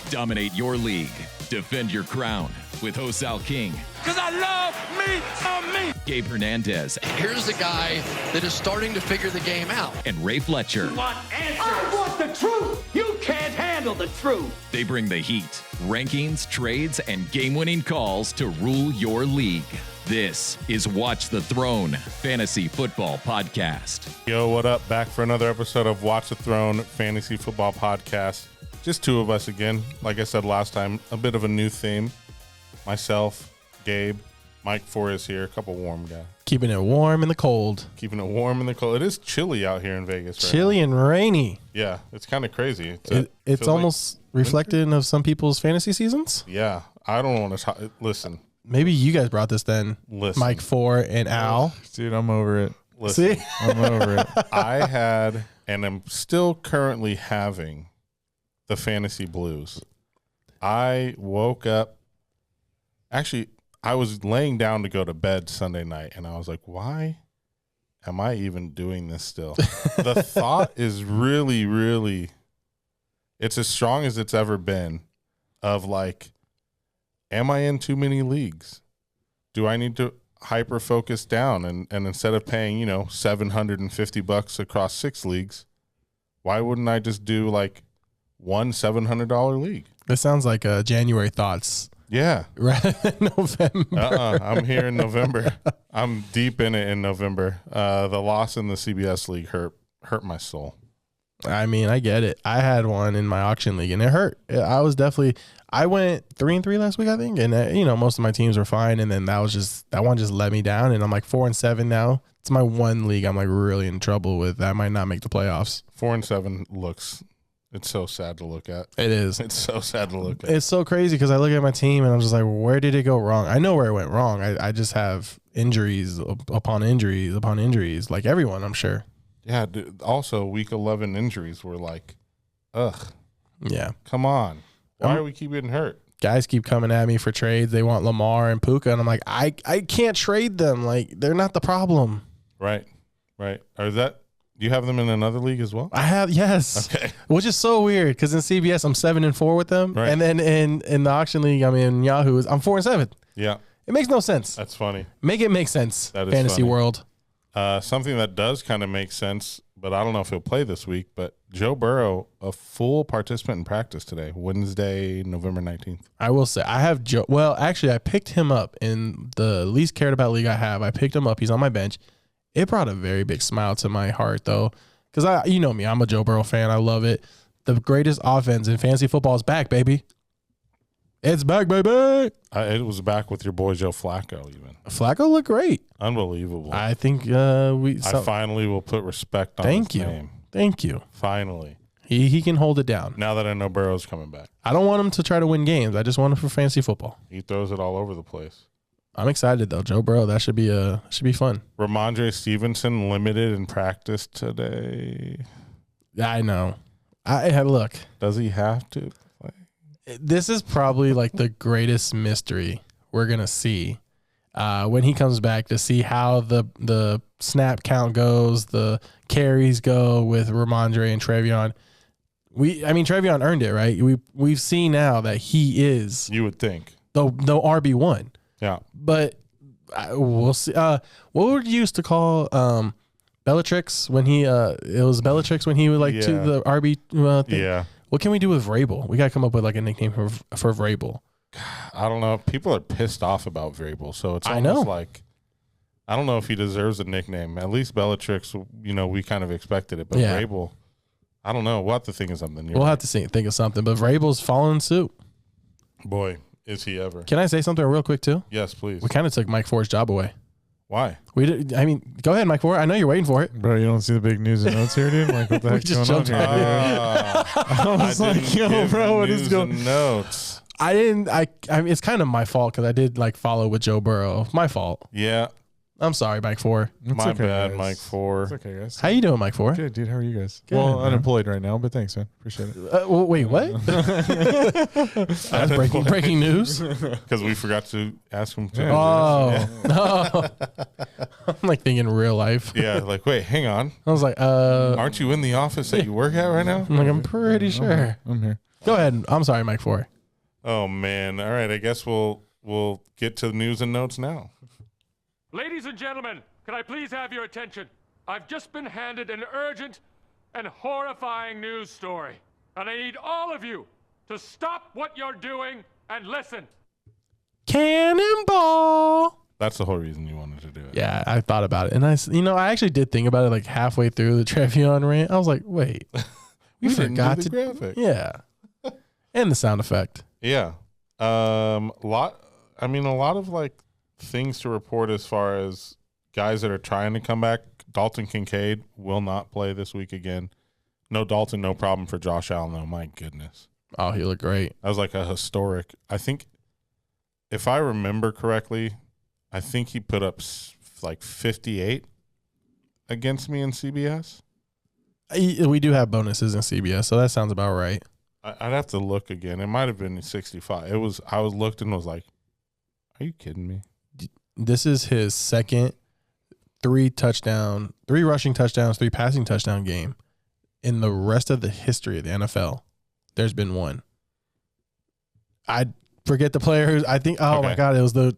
Dominate your league. Defend your crown with Hosal King. Because I love me. Gabe Hernandez. Here's a guy that is starting to figure the game out. And Ray Fletcher. I want the truth. You can't handle the truth. They bring the heat, rankings, trades, and game-winning calls to rule your league. This is Watch the Throne Fantasy Football Podcast. Yo, what up? Back for another episode of Watch the Throne Fantasy Football Podcast. Just two of us again. Like I said last time, a bit of a new theme. Myself, Gabe, Mike 4 is here, a couple warm guys. Keeping it warm in the cold. Keeping it warm in the cold. It is chilly out here in Vegas right Chilly now. and rainy. Yeah, it's kind of crazy. It's almost reflective of some people's fantasy seasons. Yeah, I don't want to listen. Maybe you guys brought this then, Listen. Mike 4 and Al. Dude, I'm over it. Listen, See? I'm over it. I had and am still currently having the fantasy blues. I woke up. Actually, I was laying down to go to bed Sunday night, and I was like, why am I even doing this still? The thought is really, really, it's as strong as it's ever been of like, am I in too many leagues? Do I need to hyper focus down? And instead of paying, $750 across 6 leagues, why wouldn't I just do like one $700 league? This sounds like January thoughts. Yeah. Right in November. I'm here in November. I'm deep in it in November. The loss in the CBS league hurt my soul. I mean, I get it. I had one in my auction league, and it hurt. I went 3-3 last week, I think, and most of my teams were fine. And then that one just let me down, and I'm like 4-7 now. It's my one league I'm like really in trouble with. I might not make the playoffs. 4-7 looks. It's so sad to look at. It is. It's so sad to look at. It's so crazy because I look at my team and I'm just like, where did it go wrong? I know where it went wrong. I just have injuries upon injuries upon injuries, like everyone, I'm sure. Yeah. Dude, also, week 11 injuries were like, ugh. Yeah. Come on. Why do we keep getting hurt? Guys keep coming at me for trades. They want Lamar and Puka, and I'm like, I can't trade them. Like, they're not the problem. Right. Do you have them in another league as well? I have, yes. Okay. Which is so weird because in CBS I'm 7-4 with them, right. And then in the auction league I'm in Yahoo I'm 4-7. Yeah, it makes no sense. that's funny. Make it make sense. That is fantasy funny. world. Something that does kind of make sense, but I don't know if he'll play this week. But Joe Burrow, a full participant in practice today, Wednesday, November 19th. I will say I have Joe. Well, actually, I picked him up in the least cared about league I have. I picked him up. He's on my bench. It brought a very big smile to my heart, though. Because you know me, I'm a Joe Burrow fan. I love it. The greatest offense in fantasy football is back, baby. It's back, baby. It was back with your boy Joe Flacco, even. Flacco looked great. Unbelievable. I think I finally will put respect on his name. Thank you. Finally. He can hold it down. Now that I know Burrow's coming back. I don't want him to try to win games. I just want him for fantasy football. He throws it all over the place. I'm excited, though. Joe Burrow, that should be fun. Ramondre Stevenson limited in practice today. I know. Look. Does he have to play? This is probably like the greatest mystery we're going to see when he comes back, to see how the snap count goes, the carries go with Ramondre and Trevion. Trevion earned it, right? We've seen now that he is. You would think. The RB1. Yeah. But we'll see. What would you used to call Bellatrix when he it was Bellatrix when he would to the RB thing? Yeah. What can we do with Vrabel? We got to come up with like a nickname for Vrabel. I don't know. People are pissed off about Vrabel, so it's almost like I don't know if he deserves a nickname. At least Bellatrix, we kind of expected it, but Vrabel, I don't know. We'll have to think of something. We'll have to think of something, but Vrabel's following suit. Boy, is he ever. Can I say something real quick too? Yes, please. We kind of took Mike Ford's job away. Why? Go ahead, Mike Ford. I know you're waiting for it. Bro, you don't see the big news and notes here, dude? Like, what the heck's going on here? I was like, yo, bro, what is going on? Notes. I didn't. It's kind of my fault because I did follow with Joe Burrow. My fault. Yeah. I'm sorry, Mike 4. My okay, bad, guys. Mike 4. It's okay, guys. How you doing, Mike 4? Good, dude. How are you guys? Good, well, man. unemployed right now, but thanks, man. Appreciate it. Wait, what? That's breaking news. Because we forgot to ask him to. Oh, no. I'm like thinking real life. Yeah, like, wait, hang on. I was like, Aren't you in the office that you work at right now? I'm pretty sure. I'm here. Go ahead. I'm sorry, Mike 4. Oh, man. All right, I guess we'll get to news and notes now. Ladies and gentlemen, can I please have your attention? I've just been handed an urgent and horrifying news story. And I need all of you to stop what you're doing and listen. Cannonball. That's the whole reason you wanted to do it. Yeah, I thought about it. And I actually did think about it like halfway through the Trevion rant. I was like, wait, we didn't forgot do to. the graphic. Yeah. And the sound effect. Yeah. A lot of like things to report as far as guys that are trying to come back. Dalton Kincaid will not play this week again. No Dalton, no problem for Josh Allen, though. My goodness. Oh, he looked great. That was like a historic. I think, if I remember correctly, I think he put up like 58 against me in CBS. We do have bonuses in CBS, so that sounds about right. I'd have to look again. It might have been 65. I looked and was like, are you kidding me? This is his second 3 rushing touchdowns, 3 passing touchdown game. In the rest of the history of the NFL, there's been one. I forget the players. I think, my God, it was the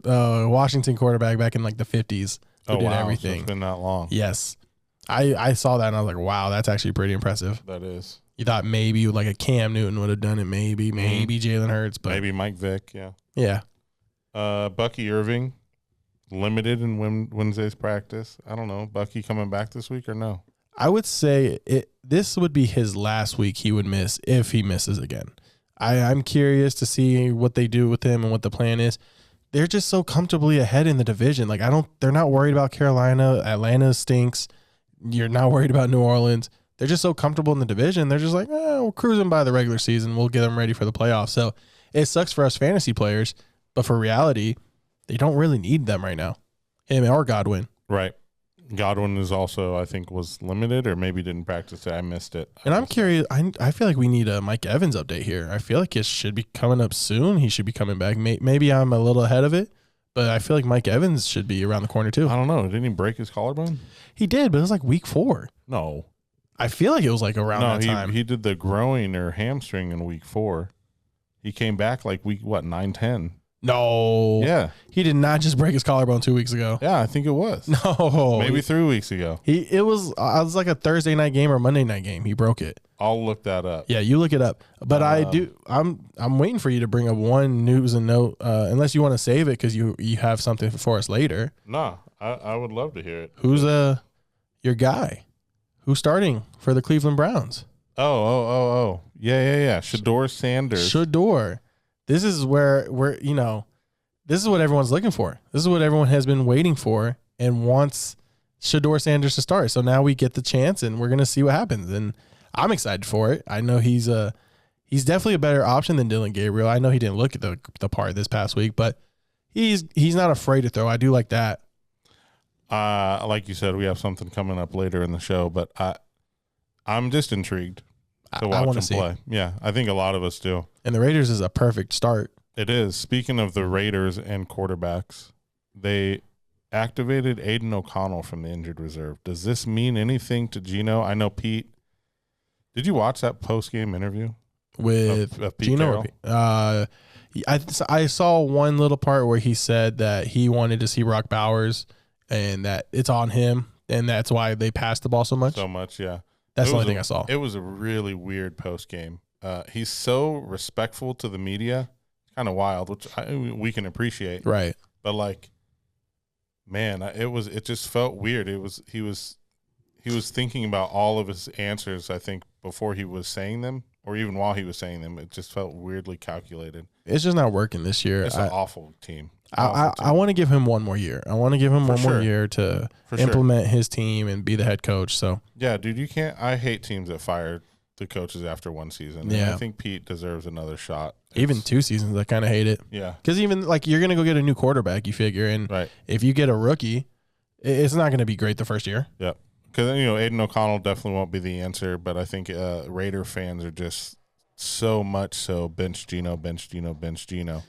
Washington quarterback back in like the 50s who did everything. So it's been that long. Yes. I saw that and I was like, wow, that's actually pretty impressive. That is. You thought maybe like a Cam Newton would have done it, maybe Jalen Hurts, but maybe Mike Vick, yeah. Yeah. Bucky Irving, limited in Wednesday's practice. I don't know. Bucky coming back this week or no? I would say this would be his last week he would miss if he misses again. I'm curious to see what they do with him and what the plan is. They're just so comfortably ahead in the division. Like they're not worried about Carolina. Atlanta stinks. You're not worried about New Orleans. They're just so comfortable in the division. They're just like, we're cruising by the regular season. We'll get them ready for the playoffs. So it sucks for us fantasy players, but for reality, they don't really need them right now. Him or Godwin. Right. Godwin is also, I think, was limited or maybe didn't practice it. I missed it. And I'm curious. I feel like we need a Mike Evans update here. I feel like it should be coming up soon. He should be coming back. Maybe I'm a little ahead of it, but I feel like Mike Evans should be around the corner too. I don't know. Didn't he break his collarbone? He did, but it was like week 4. No. I feel like it was like around that time. He did the groin or hamstring in week 4. He came back like week, 9, 10. No. Yeah. He did not just break his collarbone 2 weeks ago. Yeah, I think it was. No. Maybe 3 weeks ago. It was like a Thursday night game or Monday night game. He broke it. I'll look that up. Yeah, you look it up. But I'm waiting for you to bring up one news and note, unless you want to save it because you have something for us later. Nah, I would love to hear it. Who's your guy? Who's starting for the Cleveland Browns? Oh. Yeah. Shador Sanders. Shador. This is where this is what everyone's looking for. This is what everyone has been waiting for and wants Shador Sanders to start. So now we get the chance and we're going to see what happens. And I'm excited for it. I know he's definitely a better option than Dylan Gabriel. I know he didn't look at the part this past week, but he's not afraid to throw. I do like that. Like you said, we have something coming up later in the show, but I'm just intrigued to watch him play. Yeah, I think a lot of us do. And the Raiders is a perfect start. It is. Speaking of the Raiders and quarterbacks, they activated Aiden O'Connell from the injured reserve. Does this mean anything to Geno? I know Pete. Did you watch that post-game interview with of Pete Geno? I saw one little part where he said that he wanted to see Brock Bowers and that it's on him, and that's why they passed the ball so much. Yeah. That's the only thing I saw. It was a really weird post-game. He's so respectful to the media, kind of wild, which we can appreciate. Right. But like, man, it just felt weird. He was thinking about all of his answers, I think, before he was saying them, or even while he was saying them. It just felt weirdly calculated. It's just not working this year. It's an awful team. I want to give him one more year. I want to give him more year to implement his team and be the head coach. So yeah, dude, you can't. I hate teams that fire the coaches after one season. Yeah, and I think Pete deserves another shot. Even 2 seasons, I kind of hate it. Yeah, because even like you're gonna go get a new quarterback, you figure, and right. if you get a rookie, It's not going to be great the first year. Yep. Because, Aiden O'Connell definitely won't be the answer, but I think Raider fans are just so much so bench Geno, bench Geno, bench Geno.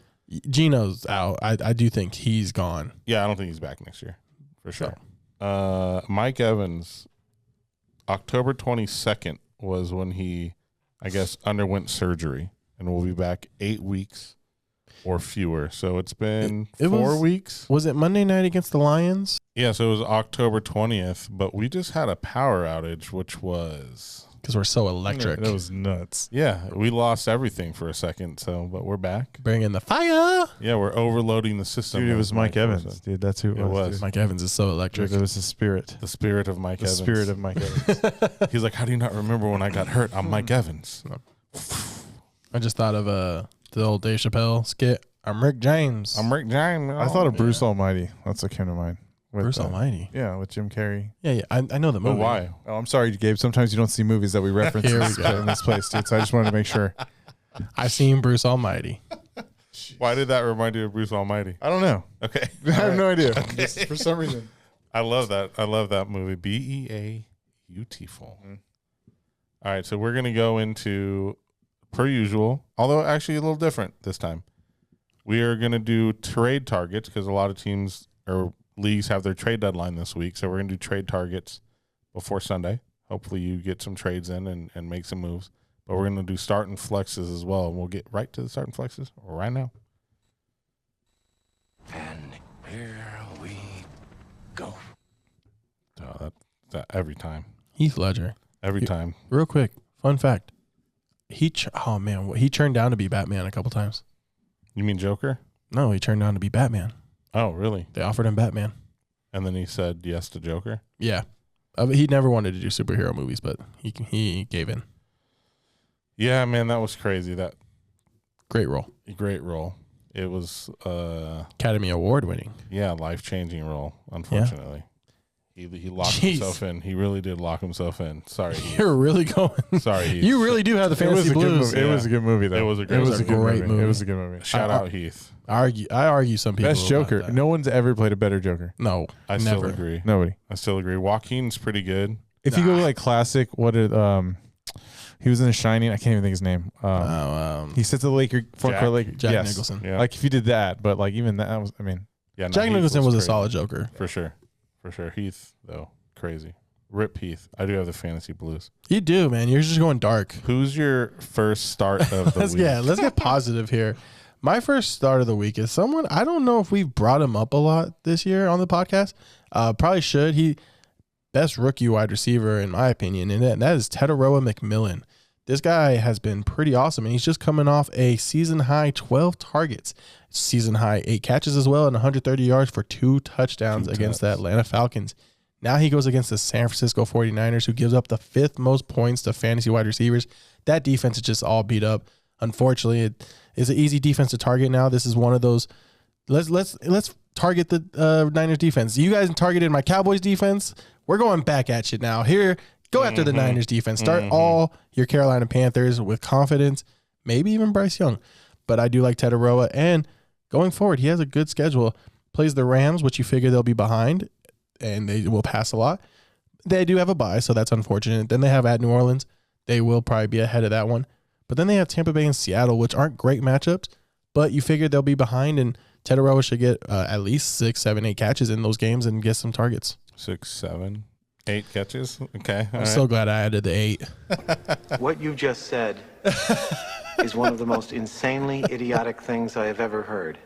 Geno's out. I do think he's gone. Yeah, I don't think he's back next year for sure. Mike Evans, October 22nd was when he, I guess, underwent surgery, and will be back 8 weeks or fewer. So it's been 4 weeks. Was it Monday night against the Lions? Yeah, so it was October 20th, but we just had a power outage, which was... Because we're so electric. That was nuts. Yeah, we lost everything for a second, but we're back. Bring in the fire. Yeah, we're overloading the system. Dude, it was Mike Evans. Dude, that's who it was. Mike Evans is so electric. Dude, it was the spirit. The spirit of Mike Evans. The spirit of Mike Evans. He's like, how do you not remember when I got hurt? I'm Mike Evans. I just thought of the old Dave Chappelle skit. I'm Rick James. I'm Rick James. I thought of Bruce Almighty. That's what came to mind. Bruce Almighty. Yeah, with Jim Carrey. Yeah. I know the movie. But why? Oh, I'm sorry, Gabe. Sometimes you don't see movies that we reference Here we in go. this place, dude. So I just wanted to make sure. I've seen Bruce Almighty. Why did that remind you of Bruce Almighty? I don't know. Okay. I have no idea. Just for some reason. I love that. I love that movie. Beautiful. All right, so we're going to go into, per usual, although actually a little different this time. We are going to do trade targets because a lot of teams or leagues have their trade deadline this week. So we're going to do trade targets before Sunday. Hopefully you get some trades in and make some moves. But we're going to do start and flexes as well. And we'll get right to the start and flexes right now. And here we go. Oh, that every time. Heath Ledger. Every time. Real quick, fun fact. He turned down to be Batman a couple times. You mean Joker? No, he turned down to be Batman. Oh, really? They offered him Batman. And then he said yes to Joker? Yeah. He never wanted to do superhero movies, but he gave in. Yeah, man, that was crazy. That Great role. great role. It was Academy Award winning. yeah, life-changing role, unfortunately. He locked himself in. He really did lock himself in. Sorry, Heath. You're really going. Sorry, Heath. You really do have the fantasy blues. It was a good movie, though. It was a great It was a great movie. It was a good movie. Shout out Heath. I argue some people. Best about Joker. that. No one's ever played a better Joker. No, I never. still agree. Nobody. I still agree. Joaquin's pretty good. If you go like classic, he was in The Shining. I can't even think his name. He sits at the Laker front court Laker. Jack Yes. Nicholson. Yeah. Like if you did that, but like even that was. I mean, Yeah, no, Jack Heath Nicholson was a crazy. solid Joker. For sure. Heath, though, crazy. Rip Heath. I do have the fantasy blues. You do, man. You're just going dark. Who's your first start of the week? Let's get positive here. My first start of the week is someone, I don't know if we've brought him up a lot this year on the podcast. Probably should. He best rookie wide receiver in my opinion, and that is Tedoroa McMillan. This guy has been pretty awesome, and he's just coming off a season high 12 targets, season high 8 catches as well, and 130 yards for 2 touchdowns against the Atlanta Falcons. Now he goes against the San Francisco 49ers, who gives up the 5th most points to fantasy wide receivers. That defense is just all beat up. Unfortunately, it is an easy defense to target now. This is one of those. Let's target the Niners defense. You guys targeted my Cowboys defense. We're going back at you now. Here, go after the Niners defense. Start all your Carolina Panthers with confidence. Maybe even Bryce Young. But I do like Tedoroa. And going forward, he has a good schedule. Plays the Rams, which you figure they'll be behind, and they will pass a lot. They do have a bye, so that's unfortunate. Then they have at New Orleans. They will probably be ahead of that one. But then they have Tampa Bay and Seattle, which aren't great matchups, but you figure they'll be behind, and Tedoroa should get at least 6, 7, 8 catches in those games and get some targets. 6, 7, 8 catches. Okay. I'm so glad I added the 8. What you just said is one of the most insanely idiotic things I have ever heard.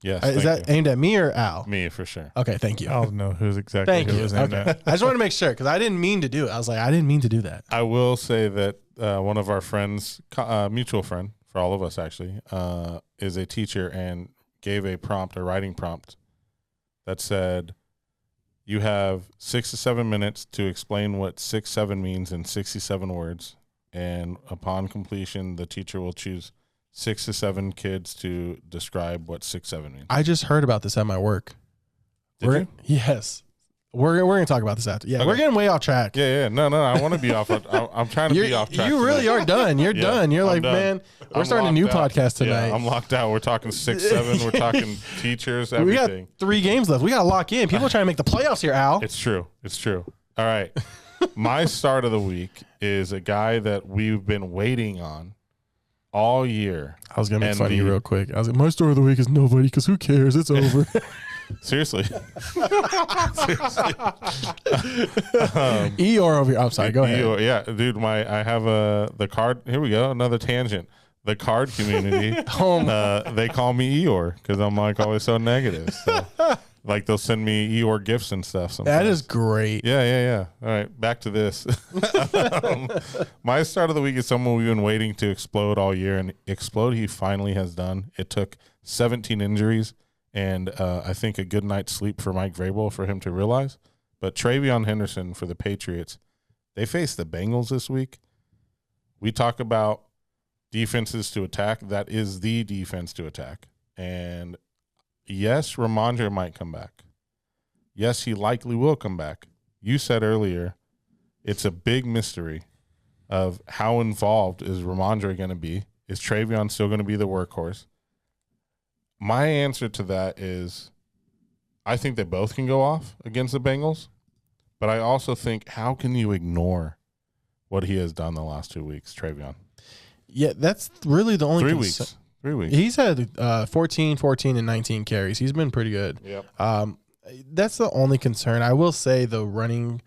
Yes. Is that aimed at me or Al? Me, for sure. Okay, thank you. I'll know who's exactly Thank who you. was named Okay. that. I just want to make sure because I didn't mean to do it. I was like, I didn't mean to do that. I will say that one of our friends, mutual friend for all of us actually, is a teacher and gave a writing prompt that said, you have 6 to 7 minutes to explain what 6-7 means in 67 words. And upon completion, the teacher will choose 6 to 7 kids to describe what 6-7 means. I just heard about this at my work. Did you? Yes. We're going to talk about this after. Yeah, Okay. we're getting way off track. Yeah. No. I want to be off. I'm trying to be off track. You really are done. You're done. You're like, done. man, we're I'm starting a new locked out. podcast tonight. Yeah, I'm locked out. We're talking 6-7. We're talking teachers, everything. We got 3 games left. We got to lock in. People are trying to make the playoffs here, Al. It's true. All right. My start of the week is a guy that we've been waiting on all year. I was going to make fun of you real quick. I was like, my start of the week is nobody because who cares? It's over. Seriously. Eeyore over here. I'm sorry. Go ahead. Eeyore, yeah, dude. I have the card. Here we go. Another tangent. The card community. They call me Eeyore because I'm like always so negative. So, like they'll send me Eeyore gifts and stuff. Sometimes. That is great. Yeah. All right, back to this. My start of the week is someone we've been waiting to explode all year, and explode he finally has done. It took 17 injuries. And I think a good night's sleep for Mike Vrabel for him to realize. But Travion Henderson for the Patriots, they face the Bengals this week. We talk about defenses to attack. That is the defense to attack. And yes, Ramondre might come back. Yes, he likely will come back. You said earlier, it's a big mystery of how involved is Ramondre going to be. Is Travion still going to be the workhorse? My answer to that is I think they both can go off against the Bengals, but I also think how can you ignore what he has done the last 2 weeks, Travion? Yeah, that's really the only 3 weeks. 3 weeks. He's had 14, and 19 carries. He's been pretty good. Yep. That's the only concern. I will say the running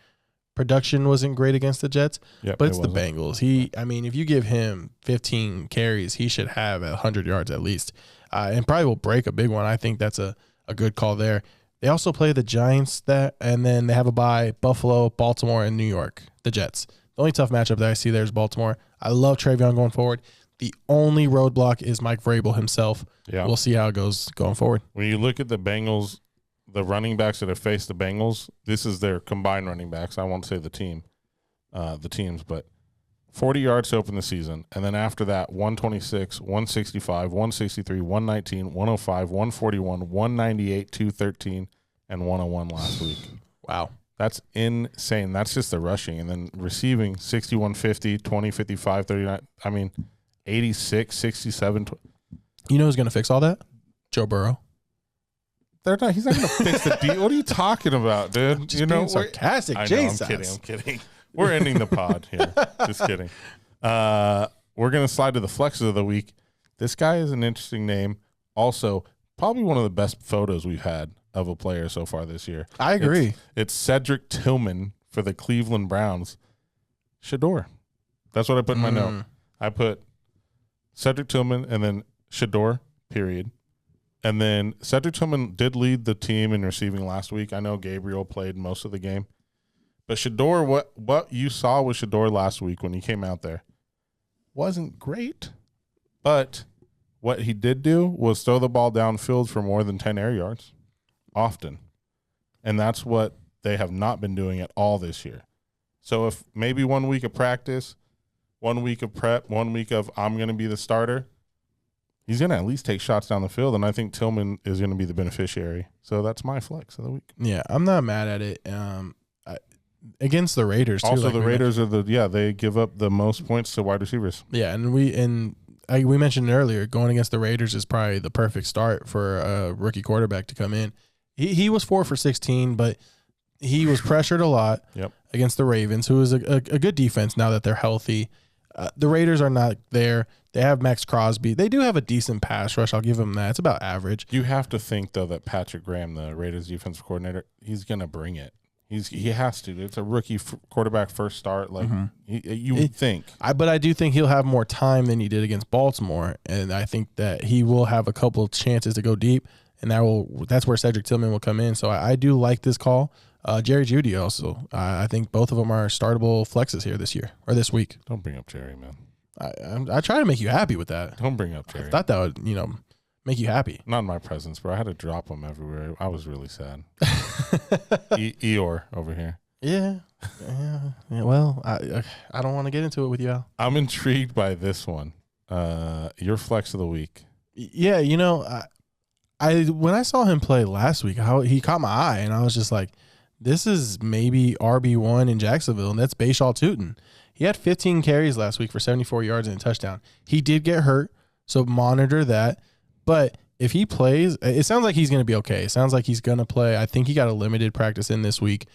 production wasn't great against the Jets, but it's the Bengals. If you give him 15 carries, he should have 100 yards at least. And probably will break a big one. I think that's a good call there. They also play the Giants, and then they have a bye, Buffalo, Baltimore, and New York, the Jets. The only tough matchup that I see there is Baltimore. I love Travion going forward. The only roadblock is Mike Vrabel himself. Yeah. We'll see how it goes going forward. When you look at the Bengals, the running backs that have faced the Bengals, this is their combined running backs. I won't say the teams, but 40 yards to open the season, and then after that, 126, 165, 163, 119, 105, 141, 198, 213, and 101 last week. Wow. That's insane. That's just the rushing. And then receiving, 61, 50, 20, 55, 39. 86, 67. You know who's going to fix all that? Joe Burrow. He's not going to fix the deal. What are you talking about, dude? Just being sarcastic. I know, I'm kidding. We're ending the pod here. Just kidding. We're going to slide to the flexes of the week. This guy is an interesting name. Also, probably one of the best photos we've had of a player so far this year. I agree. It's Cedric Tillman for the Cleveland Browns. Shador. That's what I put in my note. I put Cedric Tillman and then Shador, period. And then Cedric Tillman did lead the team in receiving last week. I know Gabriel played most of the game. But Shador, what you saw with Shador last week when he came out there wasn't great. But what he did do was throw the ball downfield for more than 10 air yards often. And that's what they have not been doing at all this year. So if maybe 1 week of practice, 1 week of prep, 1 week of I'm going to be the starter, he's going to at least take shots down the field. And I think Tillman is going to be the beneficiary. So that's my flex of the week. Yeah, I'm not mad at it. Against the Raiders, too. Also, the Raiders are they give up the most points to wide receivers. Yeah, and we mentioned it earlier, going against the Raiders is probably the perfect start for a rookie quarterback to come in. He was 4 for 16, but he was pressured a lot against the Ravens, who is a good defense now that they're healthy. The Raiders are not there. They have Max Crosby. They do have a decent pass rush. I'll give them that. It's about average. You have to think, though, that Patrick Graham, the Raiders defensive coordinator, he's going to bring it. He has to. It's a rookie quarterback first start. Like you would think. But I do think he'll have more time than he did against Baltimore, and I think that he will have a couple of chances to go deep, and that's where Cedric Tillman will come in. So I do like this call. Jerry Jeudy also. I think both of them are startable flexes here this year or this week. Don't bring up Jerry, man. I try to make you happy with that. Don't bring up Jerry. I thought that would make you happy. Not in my presence, bro. I had to drop him everywhere. I was really sad. Eeyore over here. Yeah. Well, I don't want to get into it with you, Al. I'm intrigued by this one. Your flex of the week. Yeah, I when I saw him play last week, he caught my eye, and I was just like, this is maybe RB1 in Jacksonville, and that's Bashaw Tootin. He had 15 carries last week for 74 yards and a touchdown. He did get hurt, so monitor that. But if he plays, it sounds like he's going to be okay. It sounds like he's going to play. I think he got a limited practice in this week.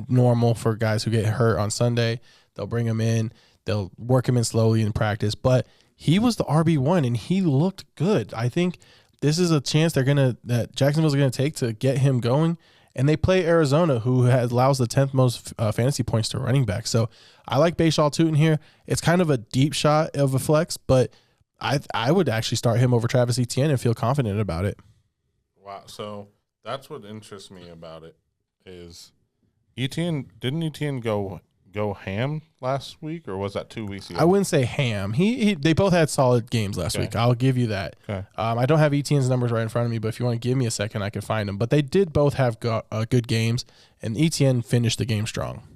Normal for guys who get hurt on Sunday. They'll bring him in. They'll work him in slowly in practice. But he was the RB1, and he looked good. I think this is a chance that Jacksonville's going to take to get him going. And they play Arizona, who allows the 10th most fantasy points to running back. So I like Bashaw Tootin here. It's kind of a deep shot of a flex, but I would actually start him over Travis Etienne and feel confident about it. Wow. So that's what interests me about it is didn't Etienne go ham last week, or was that 2 weeks ago? I wouldn't say ham. They both had solid games last week. I'll give you that. Okay. I don't have Etienne's numbers right in front of me, but if you want to give me a second, I can find them. But they did both have good games, and Etienne finished the game strong.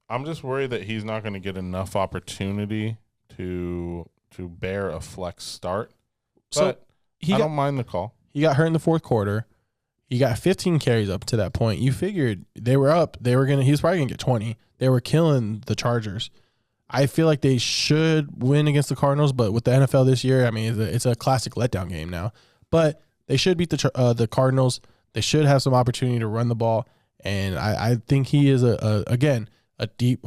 I'm just worried that he's not going to get enough opportunity to bear a flex start. But I don't mind the call. He got hurt in the fourth quarter. He got 15 carries up to that point. You figured they were up. He was probably going to get 20. They were killing the Chargers. I feel like they should win against the Cardinals, but with the NFL this year, I mean, it's a classic letdown game now. But they should beat the Cardinals. They should have some opportunity to run the ball, and I think he is a deep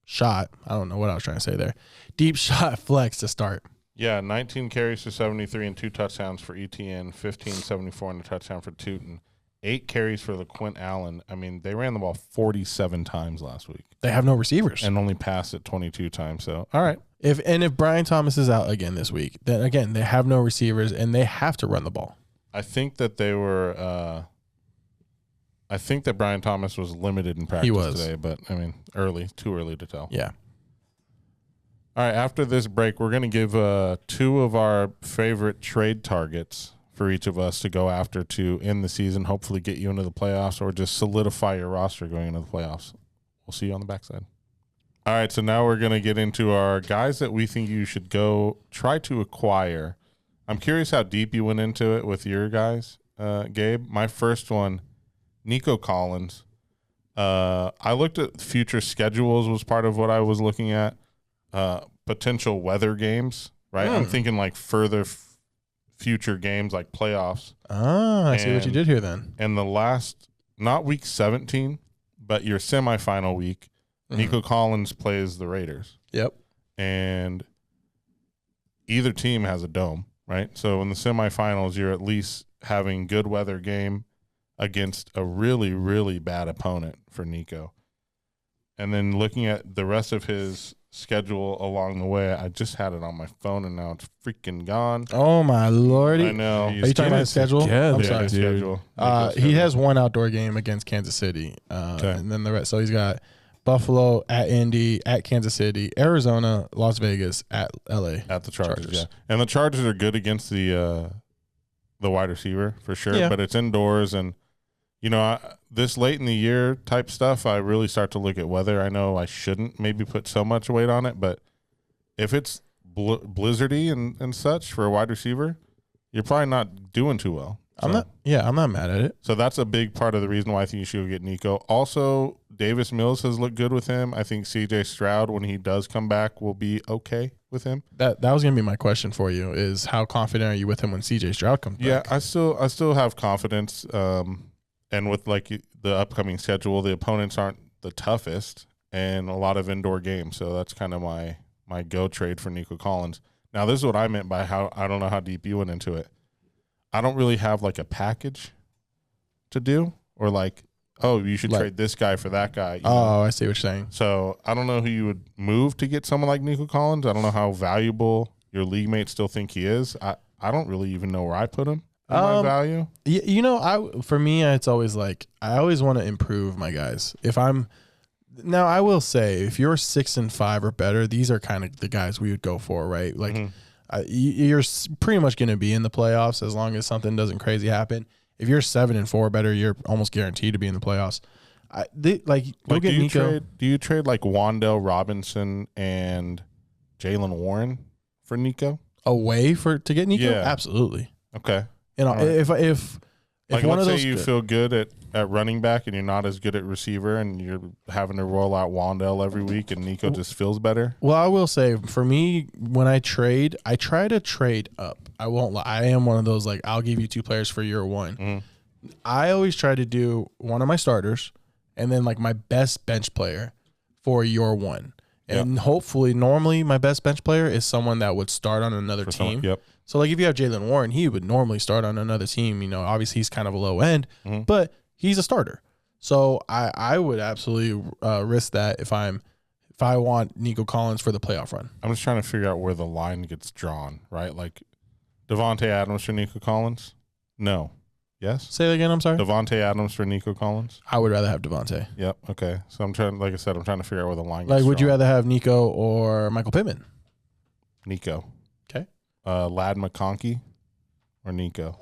shot. I don't know what I was trying to say there. Deep shot flex to start. Yeah, 19 carries for 73 and 2 touchdowns for Etienne, 15, 74 and a touchdown for Tootin. 8 carries for the Quint Allen. I mean, they ran the ball 47 times last week. They have no receivers. And only passed it 22 times. So, all right. If Brian Thomas is out again this week, then again, they have no receivers and they have to run the ball. I think that they were I think that Brian Thomas was limited in practice today, but I mean, too early to tell. Yeah. All right, after this break, we're going to give 2 of our favorite trade targets for each of us to go after to end the season, hopefully get you into the playoffs or just solidify your roster going into the playoffs. We'll see you on the backside. All right, so now we're going to get into our guys that we think you should go try to acquire. I'm curious how deep you went into it with your guys, Gabe. My first one, Nico Collins. I looked at future schedules was part of what I was looking at. Potential weather games, right? I'm thinking like further future games like playoffs. I see what you did here then. And the last, not week 17, but your semifinal week, Nico Collins plays the Raiders. Yep. And either team has a dome, right? So in the semifinals, you're at least having good weather game against a really, really bad opponent for Nico. And then looking at the rest of his schedule along the way, I just had it on my phone and now it's freaking gone. Oh my lordy! I know. Are you talking about his schedule? I'm sorry, schedule. He has one outdoor game against Kansas City, and then the rest. So he's got Buffalo, at Indy, at Kansas City, Arizona, Las Vegas, at LA, at the Chargers. Yeah, and the Chargers are good against the wide receiver for sure, but it's indoors and. You know, this late in the year type stuff, I really start to look at weather. I know I shouldn't maybe put so much weight on it, but if it's blizzardy and such for a wide receiver, you're probably not doing too well. I'm not mad at it. So that's a big part of the reason why I think you should go get Nico. Also, Davis Mills has looked good with him. I think C.J. Stroud, when he does come back, will be okay with him. That was going to be my question for you: is how confident are you with him when C.J. Stroud comes back? Yeah, I still have confidence. And with like the upcoming schedule, the opponents aren't the toughest and a lot of indoor games. So that's kind of my go trade for Nico Collins. Now, this is what I meant by how I don't know how deep you went into it. I don't really have like a package to do or like, oh, you should trade this guy for that guy. I see what you're saying. So I don't know who you would move to get someone like Nico Collins. I don't know how valuable your league mates still think he is. I don't really even know where I put him. My value? You know, for me, it's always like I always want to improve my guys. Now I will say, if you're 6-5 or better, these are kind of the guys we would go for, right? Like you're pretty much going to be in the playoffs as long as something doesn't crazy happen. If you're 7-4 or better, you're almost guaranteed to be in the playoffs. Go get Nico. Do you trade like Wan'Dale Robinson and Jaylen Warren for Nico? To get Nico? Yeah. Absolutely. Okay. You know, if Like, let's say you feel good at running back and you're not as good at receiver and you're having to roll out Wandell every week and Nico just feels better. Well, I will say for me, when I trade, I try to trade up. I won't lie. I am one of those, like, I'll give you 2 players for year one. Mm-hmm. I always try to do one of my starters and then, like, my best bench player for year one. And hopefully, normally, my best bench player is someone that would start on another team. So, like, if you have Jalen Warren, he would normally start on another team. You know, obviously, he's kind of a low end, but he's a starter. So, I would absolutely risk that if I want Nico Collins for the playoff run. I'm just trying to figure out where the line gets drawn, right? Like, Devontae Adams for Nico Collins? No. Yes? Say that again, I'm sorry? Devontae Adams for Nico Collins? I would rather have Devontae. Yep, okay. So, I'm trying to figure out where the line gets Like, would drawn. you rather have Nico or Michael Pittman? Nico. Okay. Lad McConkey or Nico?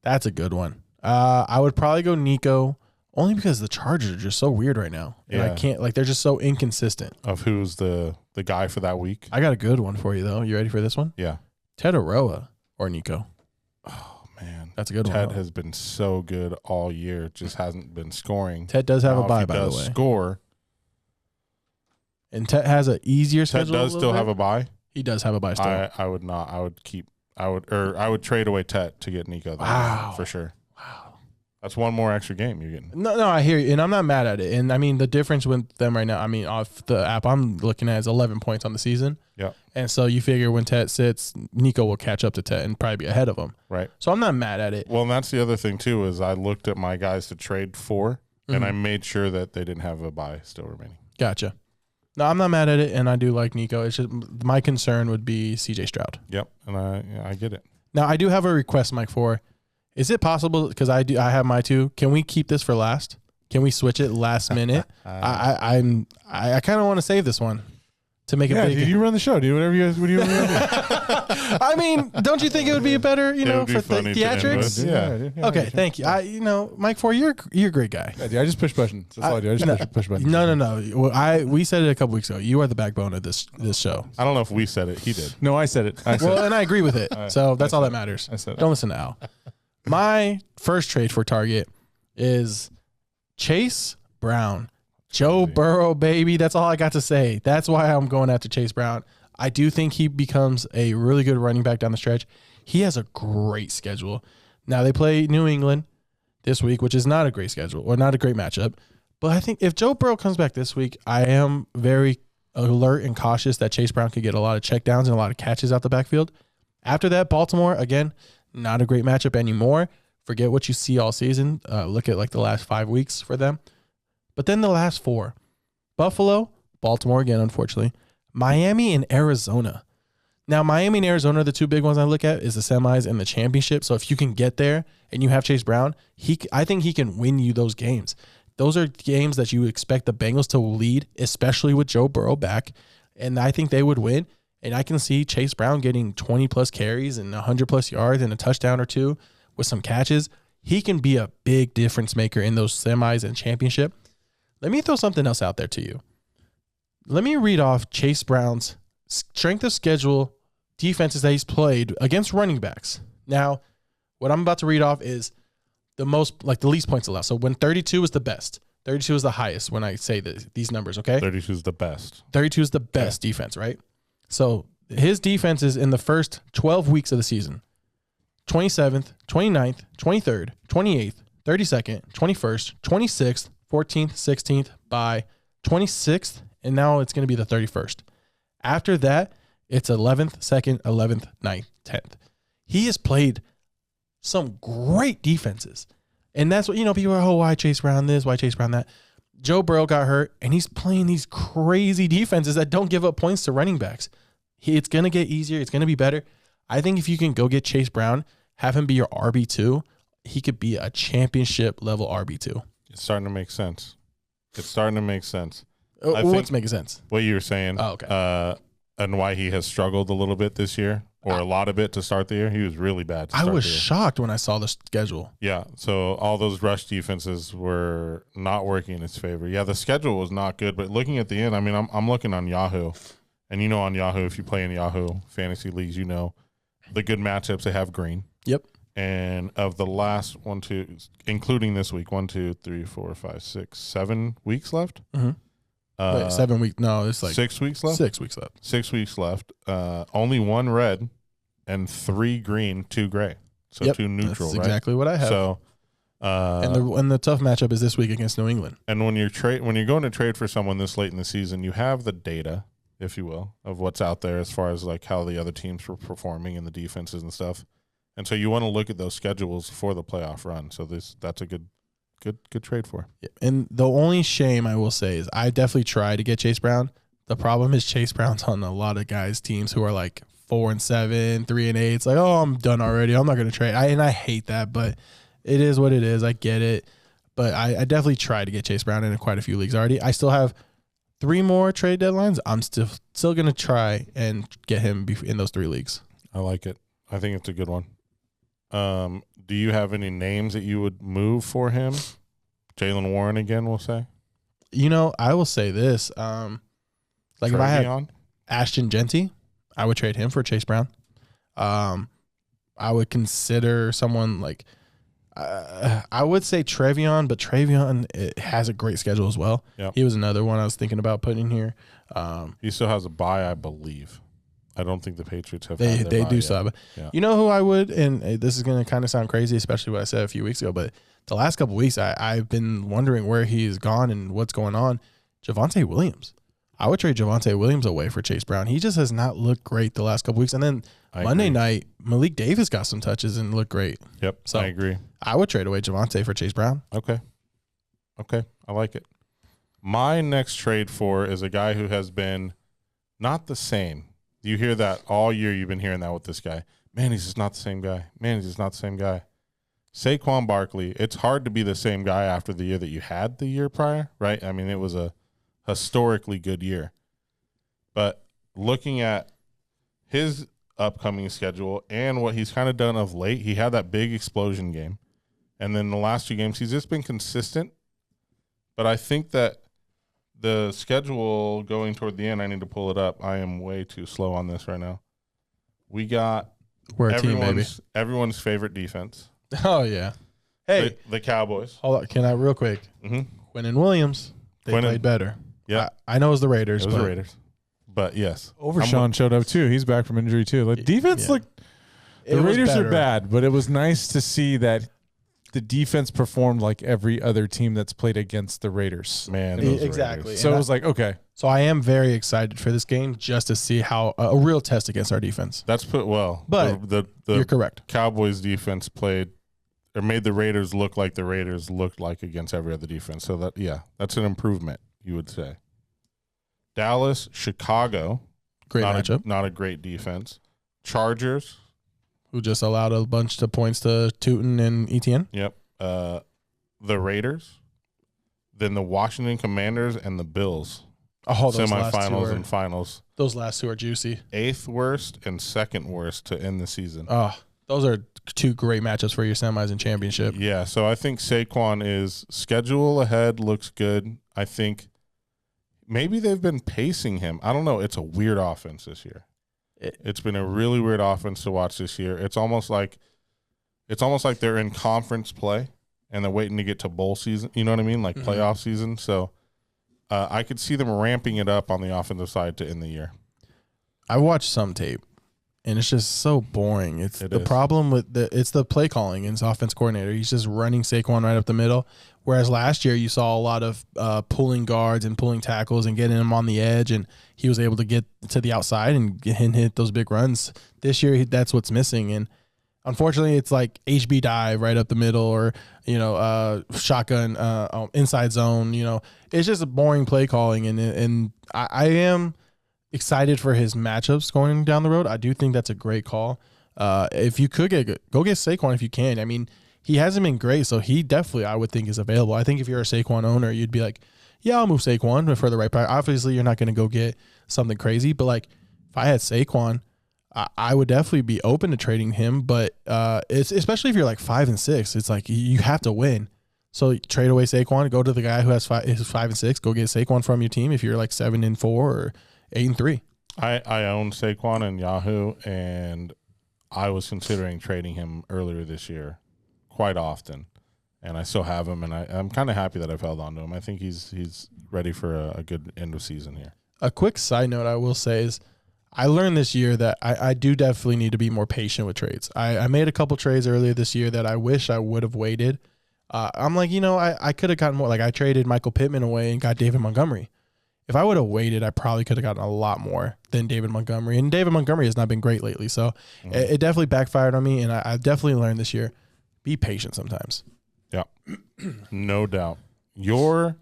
That's a good one. I would probably go Nico only because the Chargers are just so weird right now. And I can't, like, they're just so inconsistent. Of who's the guy for that week? I got a good one for you, though. You ready for this one? Yeah. Ted Aroa or Nico? Oh, man. That's a good one. Ted has been so good all year. Just hasn't been scoring. Ted does have now, a bye, if he by the does way. Score. And Ted has an easier Ted schedule. does still have a bye? He does have a bye still. I would not. I would trade away Tet to get Nico. Wow. For sure. Wow. That's one more extra game you're getting. No, I hear you. And I'm not mad at it. And I mean, the difference with them right now, I mean, off the app I'm looking at is 11 points on the season. Yeah. And so you figure when Tet sits, Nico will catch up to Tet and probably be ahead of him. Right. So I'm not mad at it. Well, and that's the other thing, too, is I looked at my guys to trade for, and I made sure that they didn't have a bye still remaining. Gotcha. No, I'm not mad at it, and I do like Nico. It's just my concern would be CJ Stroud. Yep, and I get it. Now, I do have a request, Mike, for, is it possible, because I have my two, can we keep this for last? Can we switch it last minute? I kind of want to save this one to make it big. You run the show, dude. What do you want to do? I mean, don't you think it would be better, for theatrics? Yeah. Okay, thank you. Mike, you're a great guy. Yeah, dude, I just push buttons. That's all I do. I just push buttons. No. Well, we said it a couple weeks ago. You are the backbone of this show. I don't know if we said it. He did. No, I said it. And I agree with it. So that's all that matters. I said it. Don't listen to Al. My first trade for Target is Chase Brown. Joe Burrow, baby. That's all I got to say. That's why I'm going after Chase Brown. I do think he becomes a really good running back down the stretch. He has a great schedule. Now, they play New England this week, which is not a great schedule or not a great matchup. But I think if Joe Burrow comes back this week, I am very alert and cautious that Chase Brown could get a lot of checkdowns and a lot of catches out the backfield. After that, Baltimore, again, not a great matchup anymore. Forget what you see all season. Look at like the last 5 weeks for them. But then the last 4, Buffalo, Baltimore again, unfortunately, Miami and Arizona. Now, Miami and Arizona are the 2 big ones I look at is the semis and the championship. So if you can get there and you have Chase Brown, I think he can win you those games. Those are games that you expect the Bengals to lead, especially with Joe Burrow back. And I think they would win. And I can see Chase Brown getting 20-plus carries and 100-plus yards and a touchdown or 2 with some catches. He can be a big difference maker in those semis and championship. Let me throw something else out there to you. Let me read off Chase Brown's strength of schedule defenses that he's played against running backs. Now, what I'm about to read off is the least points allowed. So when 32 is the best, 32 is the highest when I say these numbers, okay? 32 is the best. 32 is the best defense, right? So his defenses in the first 12 weeks of the season, 27th, 29th, 23rd, 28th, 32nd, 21st, 26th, 14th, 16th, by 26th, and now it's going to be the 31st. After that, it's 11th, 2nd, 11th, 9th, 10th. He has played some great defenses. And that's what, people are, why Chase Brown this, why Chase Brown that. Joe Burrow got hurt, and he's playing these crazy defenses that don't give up points to running backs. It's going to get easier. It's going to be better. I think if you can go get Chase Brown, have him be your RB2, he could be a championship-level RB2. It's starting to make sense. What's making sense? What you were saying. Oh, okay. And why he has struggled a little bit this year, or a lot of it to start the year. He was really bad to start the year. I was shocked when I saw the schedule. Yeah, so all those rush defenses were not working in his favor. Yeah, the schedule was not good, but looking at the end, I mean, I'm looking on Yahoo, and on Yahoo, if you play in Yahoo fantasy leagues, the good matchups, they have green. Yep. And of the last including this week, 1, 2, 3, 4, 5, 6, 7 weeks left. Wait, 7 weeks? No, it's like 6 weeks left. 6 weeks left. 6 weeks left. Only 1 red and 3 green, 2 gray. So 2 neutral. That's right? exactly what I have. So, and the tough matchup is this week against New England. And when you're going to trade for someone this late in the season, you have the data, if you will, of what's out there as far as like how the other teams were performing and the defenses and stuff. And so you want to look at those schedules for the playoff run. So that's a good trade for. Yeah. And the only shame I will say is I definitely tried to get Chase Brown. The problem is Chase Brown's on a lot of guys' teams who are like 4-7, 3-8. It's like, oh, I'm done already. I'm not going to trade. I hate that, but it is what it is. I get it. But I definitely tried to get Chase Brown in quite a few leagues already. I still have 3 more trade deadlines. I'm still going to try and get him in those 3 leagues. I like it. I think it's a good one. Do you have any names that you would move for him? Jaylen Warren again, we'll say. I will say this. Like if I had Ashton Genty, I would trade him for Chase Brown. I would consider someone like I would say Trevion, but Trevion has a great schedule as well. Yep. He was another one I was thinking about putting in here. He still has a bye, I believe. I don't think the Patriots have. They do still. Yeah. You know who I would, and this is going to kind of sound crazy, especially what I said a few weeks ago, but the last couple of weeks I've been wondering where he's gone and what's going on. Javonte Williams. I would trade Javonte Williams away for Chase Brown. He just has not looked great the last couple of weeks. And then Monday night, Malik Davis got some touches and looked great. Yep, so I agree. I would trade away Javonte for Chase Brown. Okay, I like it. My next trade for is a guy who has been not the same. You hear that all year. You've been hearing that with this guy. Man, he's just not the same guy. Saquon Barkley. It's hard to be the same guy after the year that you had the year prior, right? I mean, it was a historically good year. But looking at his upcoming schedule and what he's kind of done of late, he had that big explosion game. And then the last 2 games, he's just been consistent. But I think that the schedule going toward the end, I need to pull it up. I am way too slow on this right now. We got everyone's favorite defense. Oh, yeah. Hey. The Cowboys. Hold on. Can I real quick? Mm-hmm. Quinn and Williams, they played better. Yeah. I know it was the Raiders. It was the Raiders. But, yes. Overshawn showed up, too. He's back from injury, too. Like, defense looked – the Raiders are bad, but it was nice to see that the defense performed like every other team that's played against the Raiders. Man, exactly. Raiders. So it was like, okay. So I am very excited for this game just to see how a real test against our defense. That's put well. But the you're correct. Cowboys defense played or made the Raiders look like the Raiders looked like against every other defense. So that's an improvement, you would say. Dallas, Chicago. Great matchup. Not a great defense. Chargers. Who just allowed a bunch of points to Tootin and Etienne. Yep. The Raiders. Then the Washington Commanders and the Bills. Oh, those semifinals and finals. Those last 2 are juicy. 8th worst and 2nd worst to end the season. Oh, those are 2 great matchups for your semis and championship. Yeah, so I think Saquon is schedule ahead, looks good. I think maybe they've been pacing him. I don't know. It's a weird offense this year. It's been a really weird offense to watch this year. It's almost like they're in conference play and they're waiting to get to bowl season. You know what I mean? Like playoff season. So I could see them ramping it up on the offensive side to end the year. I watched some tape, and it's just so boring. It's the problem with it's the play calling and his offense coordinator. He's just running Saquon right up the middle. Whereas last year you saw a lot of pulling guards and pulling tackles and getting him on the edge, and he was able to get to the outside and hit those big runs. This year that's what's missing, and unfortunately it's like HB dive right up the middle or shotgun inside zone. It's just a boring play calling, and I am excited for his matchups going down the road. I do think that's a great call. If you could go get Saquon if you can. I mean, he hasn't been great, so he definitely, I would think, is available. I think if you're a Saquon owner, you'd be like, yeah, I'll move Saquon for the right price. Obviously, you're not going to go get something crazy, but like if I had Saquon, I would definitely be open to trading him. But it's especially if you're like 5-6, it's like you have to win. So trade away Saquon, go to the guy who has 5-6, go get Saquon from your team if you're like 7-4 or 8-3. I own Saquon in Yahoo, and I was considering trading him earlier this year quite often, and I still have him, and I'm kind of happy that I've held on to him. I think he's ready for a good end of season here. A quick side note I will say is I learned this year that I do definitely need to be more patient with trades. I made a couple trades earlier this year that I wish I would have waited. I'm like, I could have gotten more. Like I traded Michael Pittman away and got David Montgomery. If I would have waited, I probably could have gotten a lot more than David Montgomery. And David Montgomery has not been great lately. So it definitely backfired on me. And I've definitely learned this year, be patient sometimes. Yeah, no doubt. Your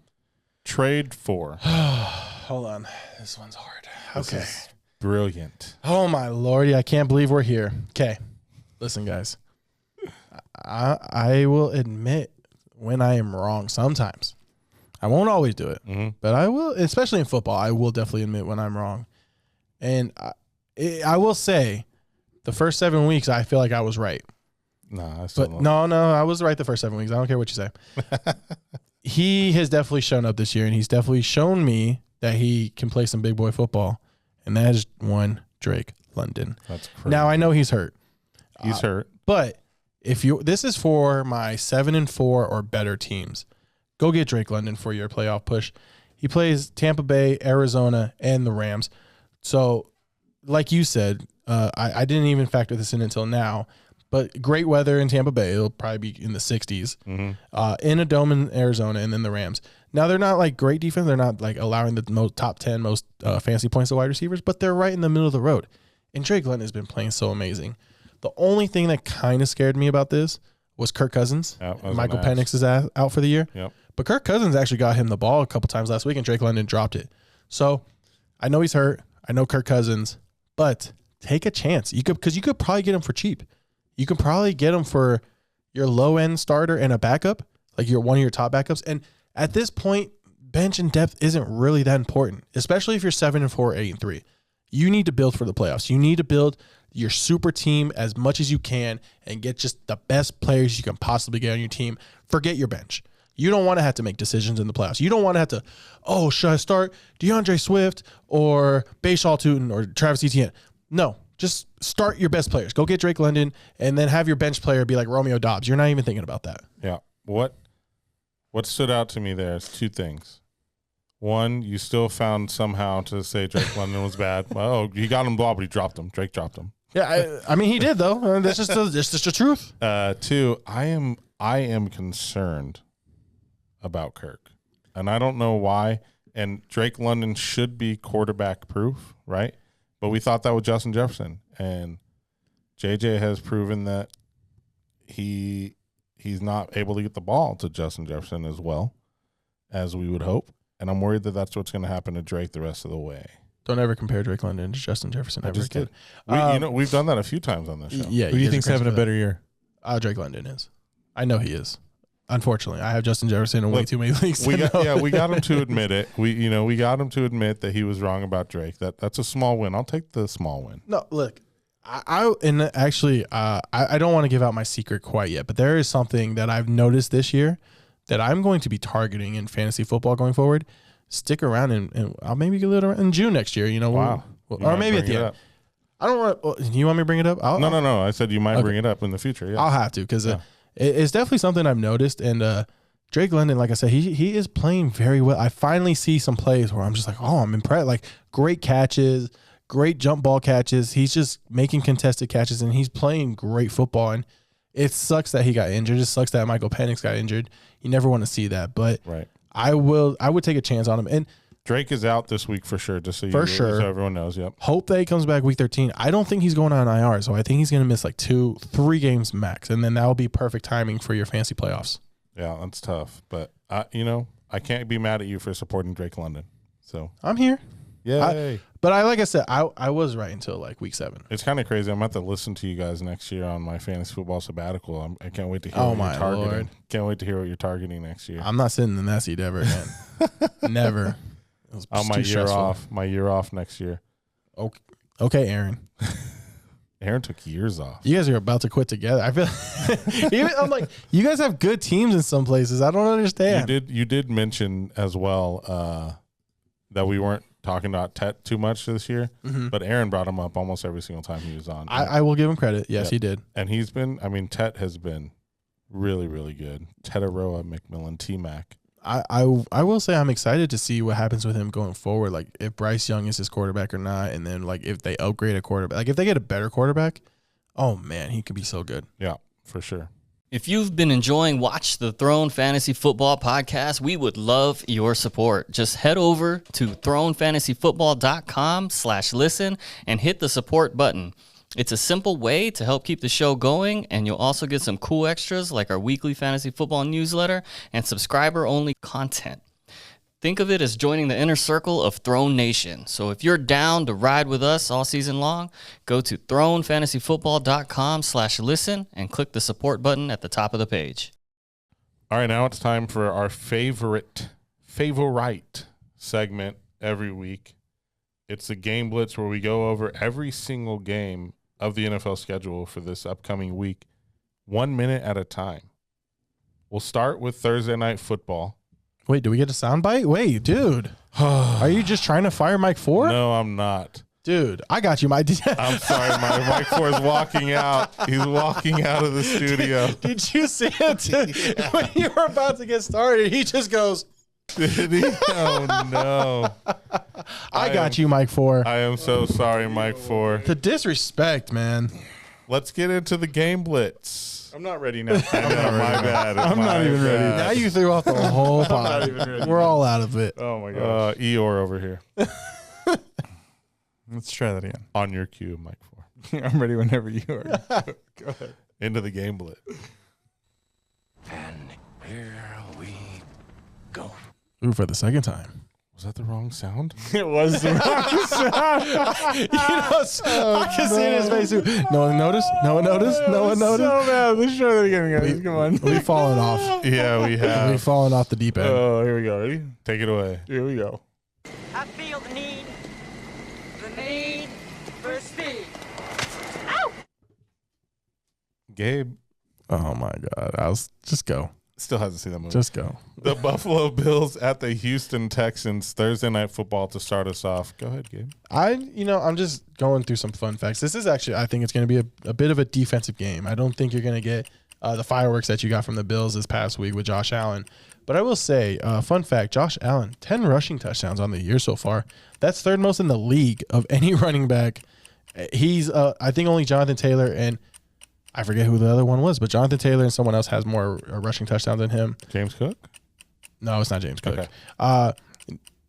trade for. Hold on. This one's hard. Okay. This is brilliant. Oh, my Lordy. I can't believe we're here. Okay. Listen, guys. I will admit when I am wrong sometimes. I won't always do it, but I will, especially in football, I will definitely admit when I'm wrong. And I will say the first 7 weeks, I feel like I was right. No, I was right the first 7 weeks. I don't care what you say. He has definitely shown up this year, and he's definitely shown me that he can play some big boy football. And that is one Drake London. That's crazy. Now I know he's hurt. He's hurt. But this is for my 7-4 or better teams. Go get Drake London for your playoff push. He plays Tampa Bay, Arizona, and the Rams. So, like you said, I didn't even factor this in until now, but great weather in Tampa Bay. It'll probably be in the 60s. In a dome in Arizona, and then the Rams. Now, they're not like great defense. They're not like allowing the top 10 most fantasy points to wide receivers, but they're right in the middle of the road. And Drake London has been playing so amazing. The only thing that kind of scared me about this was Kirk Cousins. Michael Penix is out for the year. Yep. But Kirk Cousins actually got him the ball a couple times last week, and Drake London dropped it. So I know he's hurt. I know Kirk Cousins, but take a chance. You could probably get him for cheap. You can probably get him for your low end starter and a backup, like one of your top backups. And at this point, bench and depth isn't really that important, especially if you're 7-4, 8-3. You need to build for the playoffs. You need to build your super team as much as you can and get just the best players you can possibly get on your team. Forget your bench. You don't want to have to make decisions in the playoffs. You don't want to have to, should I start DeAndre Swift or Bashaw Tutin or Travis Etienne? No, just start your best players. Go get Drake London and then have your bench player be like Romeo Dobbs. You're not even thinking about that. Yeah. What stood out to me there is two things. One, you still found somehow to say Drake London was bad. Well, he got him ball, but he dropped him. Drake dropped him. Yeah, I mean he did though. That's just the truth. Two, I am concerned about Kirk, and I don't know why. And Drake London should be quarterback proof, right? But we thought that with Justin Jefferson, and JJ has proven that he's not able to get the ball to Justin Jefferson as well as we would hope. And I'm worried that that's what's going to happen to Drake the rest of the way. Don't ever compare Drake London to Justin Jefferson. I just did. We've done that a few times on this show. Yeah. Who do you think's having a better year? Drake London is. I know he is. Unfortunately, I have Justin Jefferson in way too many leagues. We got him to admit it. We got him to admit that he was wrong about Drake. That's a small win. I'll take the small win. No, look, I don't want to give out my secret quite yet, but there is something that I've noticed this year that I'm going to be targeting in fantasy football going forward. Stick around and I'll maybe get it in June next year. Wow. Or maybe at the end. I don't want. You want me to bring it up? No. I said you might bring it up in the future. Yeah. I'll have to because it's definitely something I've noticed. And Drake London, like I said, he is playing very well. I finally see some plays where I'm just like, I'm impressed. Like great catches, great jump ball catches. He's just making contested catches, and he's playing great football. And it sucks that he got injured. It sucks that Michael Penix got injured. You never want to see that, but right. I would take a chance on him. And Drake is out this week for sure, just so so everyone knows. Yep. Hope that he comes back week 13. I don't think he's going on IR, so I think he's going to miss like 2-3 games max, and then that will be perfect timing for your fantasy playoffs. Yeah, that's tough, but I can't be mad at you for supporting Drake London. So I'm here. Yay. But like I said, I was right until like week 7. It's kind of crazy. I'm about to listen to you guys next year on my fantasy football sabbatical. I can't wait to hear what you're targeting. Lord. Can't wait to hear what you're targeting next year. I'm not sitting in that seat ever again. Never. My year off next year. Okay, Aaron. Aaron took years off. You guys are about to quit together. I feel I'm like, you guys have good teams in some places. I don't understand. You did mention as well that we weren't talking about Tet too much this year, but Aaron brought him up almost every single time he was on. I will give him credit. Yes, he did. And he's been, Tet has been really, really good. Tetaroa, McMillan, T-Mac. I will say I'm excited to see what happens with him going forward. Like if Bryce Young is his quarterback or not, and then like if they upgrade a quarterback, like if they get a better quarterback, oh man, he could be so good. Yeah, for sure. If you've been enjoying Watch the Throne Fantasy Football Podcast, we would love your support. Just head over to thronefantasyfootball.com/listen and hit the support button. It's a simple way to help keep the show going, and you'll also get some cool extras like our weekly fantasy football newsletter and subscriber-only content. Think of it as joining the inner circle of Throne Nation. So if you're down to ride with us all season long, go to thronefantasyfootball.com/listen and click the support button at the top of the page. All right, now it's time for our favorite segment every week. It's the Game Blitz, where we go over every single game of the NFL schedule for this upcoming week, 1 minute at a time. We'll start with Thursday Night Football. Wait, do we get a soundbite? Wait, dude. Are you just trying to fire Mike 4? No, I'm not. Dude, I got you, Mike. I'm sorry, Mike 4 is walking out. He's walking out of the studio. Did you see it? When you were about to get started, he just goes. Did he? Oh, no. I got you, Mike 4. I am so sorry, Mike 4. The disrespect, man. Let's get into the Game Blitz. I'm not ready now. My bad. I'm not even ready. Now you threw off the whole pot. not even ready. We're all out of it. Oh my gosh. Eeyore over here. Let's try that again. On your cue, Mike 4. I'm ready whenever you are. Go ahead. Into the Game Blitz. And here we go. Ooh, for the second time. Was that the wrong sound? It was the wrong sound. I can see it in his face too. No one noticed? No one noticed? No one noticed? So bad. Let's try that again, guys. Come on. We've fallen off. Yeah, we have. We've fallen off the deep end. Oh, here we go. Ready? Take it away. Here we go. I feel the need for speed. Gabe Oh my God. Just go. still hasn't seen that movie. Just go. The Buffalo Bills at the Houston Texans, Thursday Night Football to start us off. Go ahead, Gabe. I'm just going through some fun facts. This is actually, I think it's going to be a bit of a defensive game. I don't think you're going to get the fireworks that you got from the Bills this past week with Josh Allen. But I will say, fun fact, Josh Allen, 10 rushing touchdowns on the year so far. That's third most in the league of any running back. He's, I think only Jonathan Taylor and I forget who the other one was, but Jonathan Taylor and someone else has more rushing touchdowns than him. James Cook? No, it's not James Cook. Okay.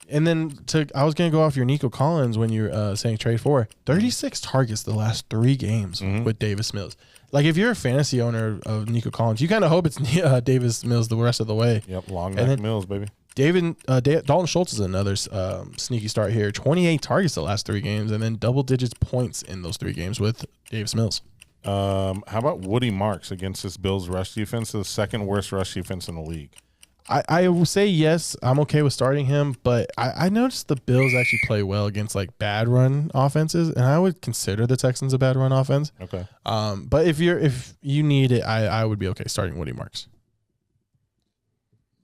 And then I was going to go off your Nico Collins when you're saying trade for 36 targets the last 3 games with Davis Mills. Like, if you're a fantasy owner of Nico Collins, you kind of hope it's Davis Mills the rest of the way. Yep, long neck Mills, baby. Dalton Schultz is another sneaky start here. 28 targets the last 3 games, and then double digits points in those 3 games with Davis Mills. How about Woody Marks against this Bills rush defense? The second worst rush defense in the league. I will say yes, I'm okay with starting him, but I noticed the Bills actually play well against like bad run offenses, and I would consider the Texans a bad run offense. Okay. But if you need it, I would be okay starting Woody Marks.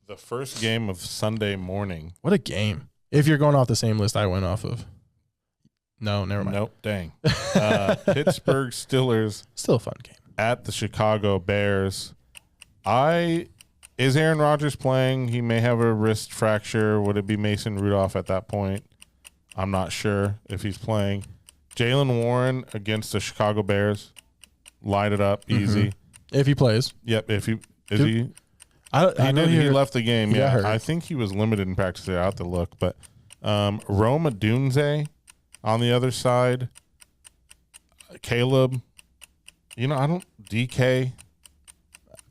The first game of Sunday morning. What a game! If you're going off the same list I went off of. No, never mind. Nope, dang. Pittsburgh Steelers. Still a fun game. At the Chicago Bears. Is Aaron Rodgers playing? He may have a wrist fracture. Would it be Mason Rudolph at that point? I'm not sure if he's playing. Jaylen Warren against the Chicago Bears. Light it up, easy. If he plays. Yep, he left the game. Yeah, I think he was limited in practice there. I have to look. But Rome Odunze on the other side. Caleb. DK.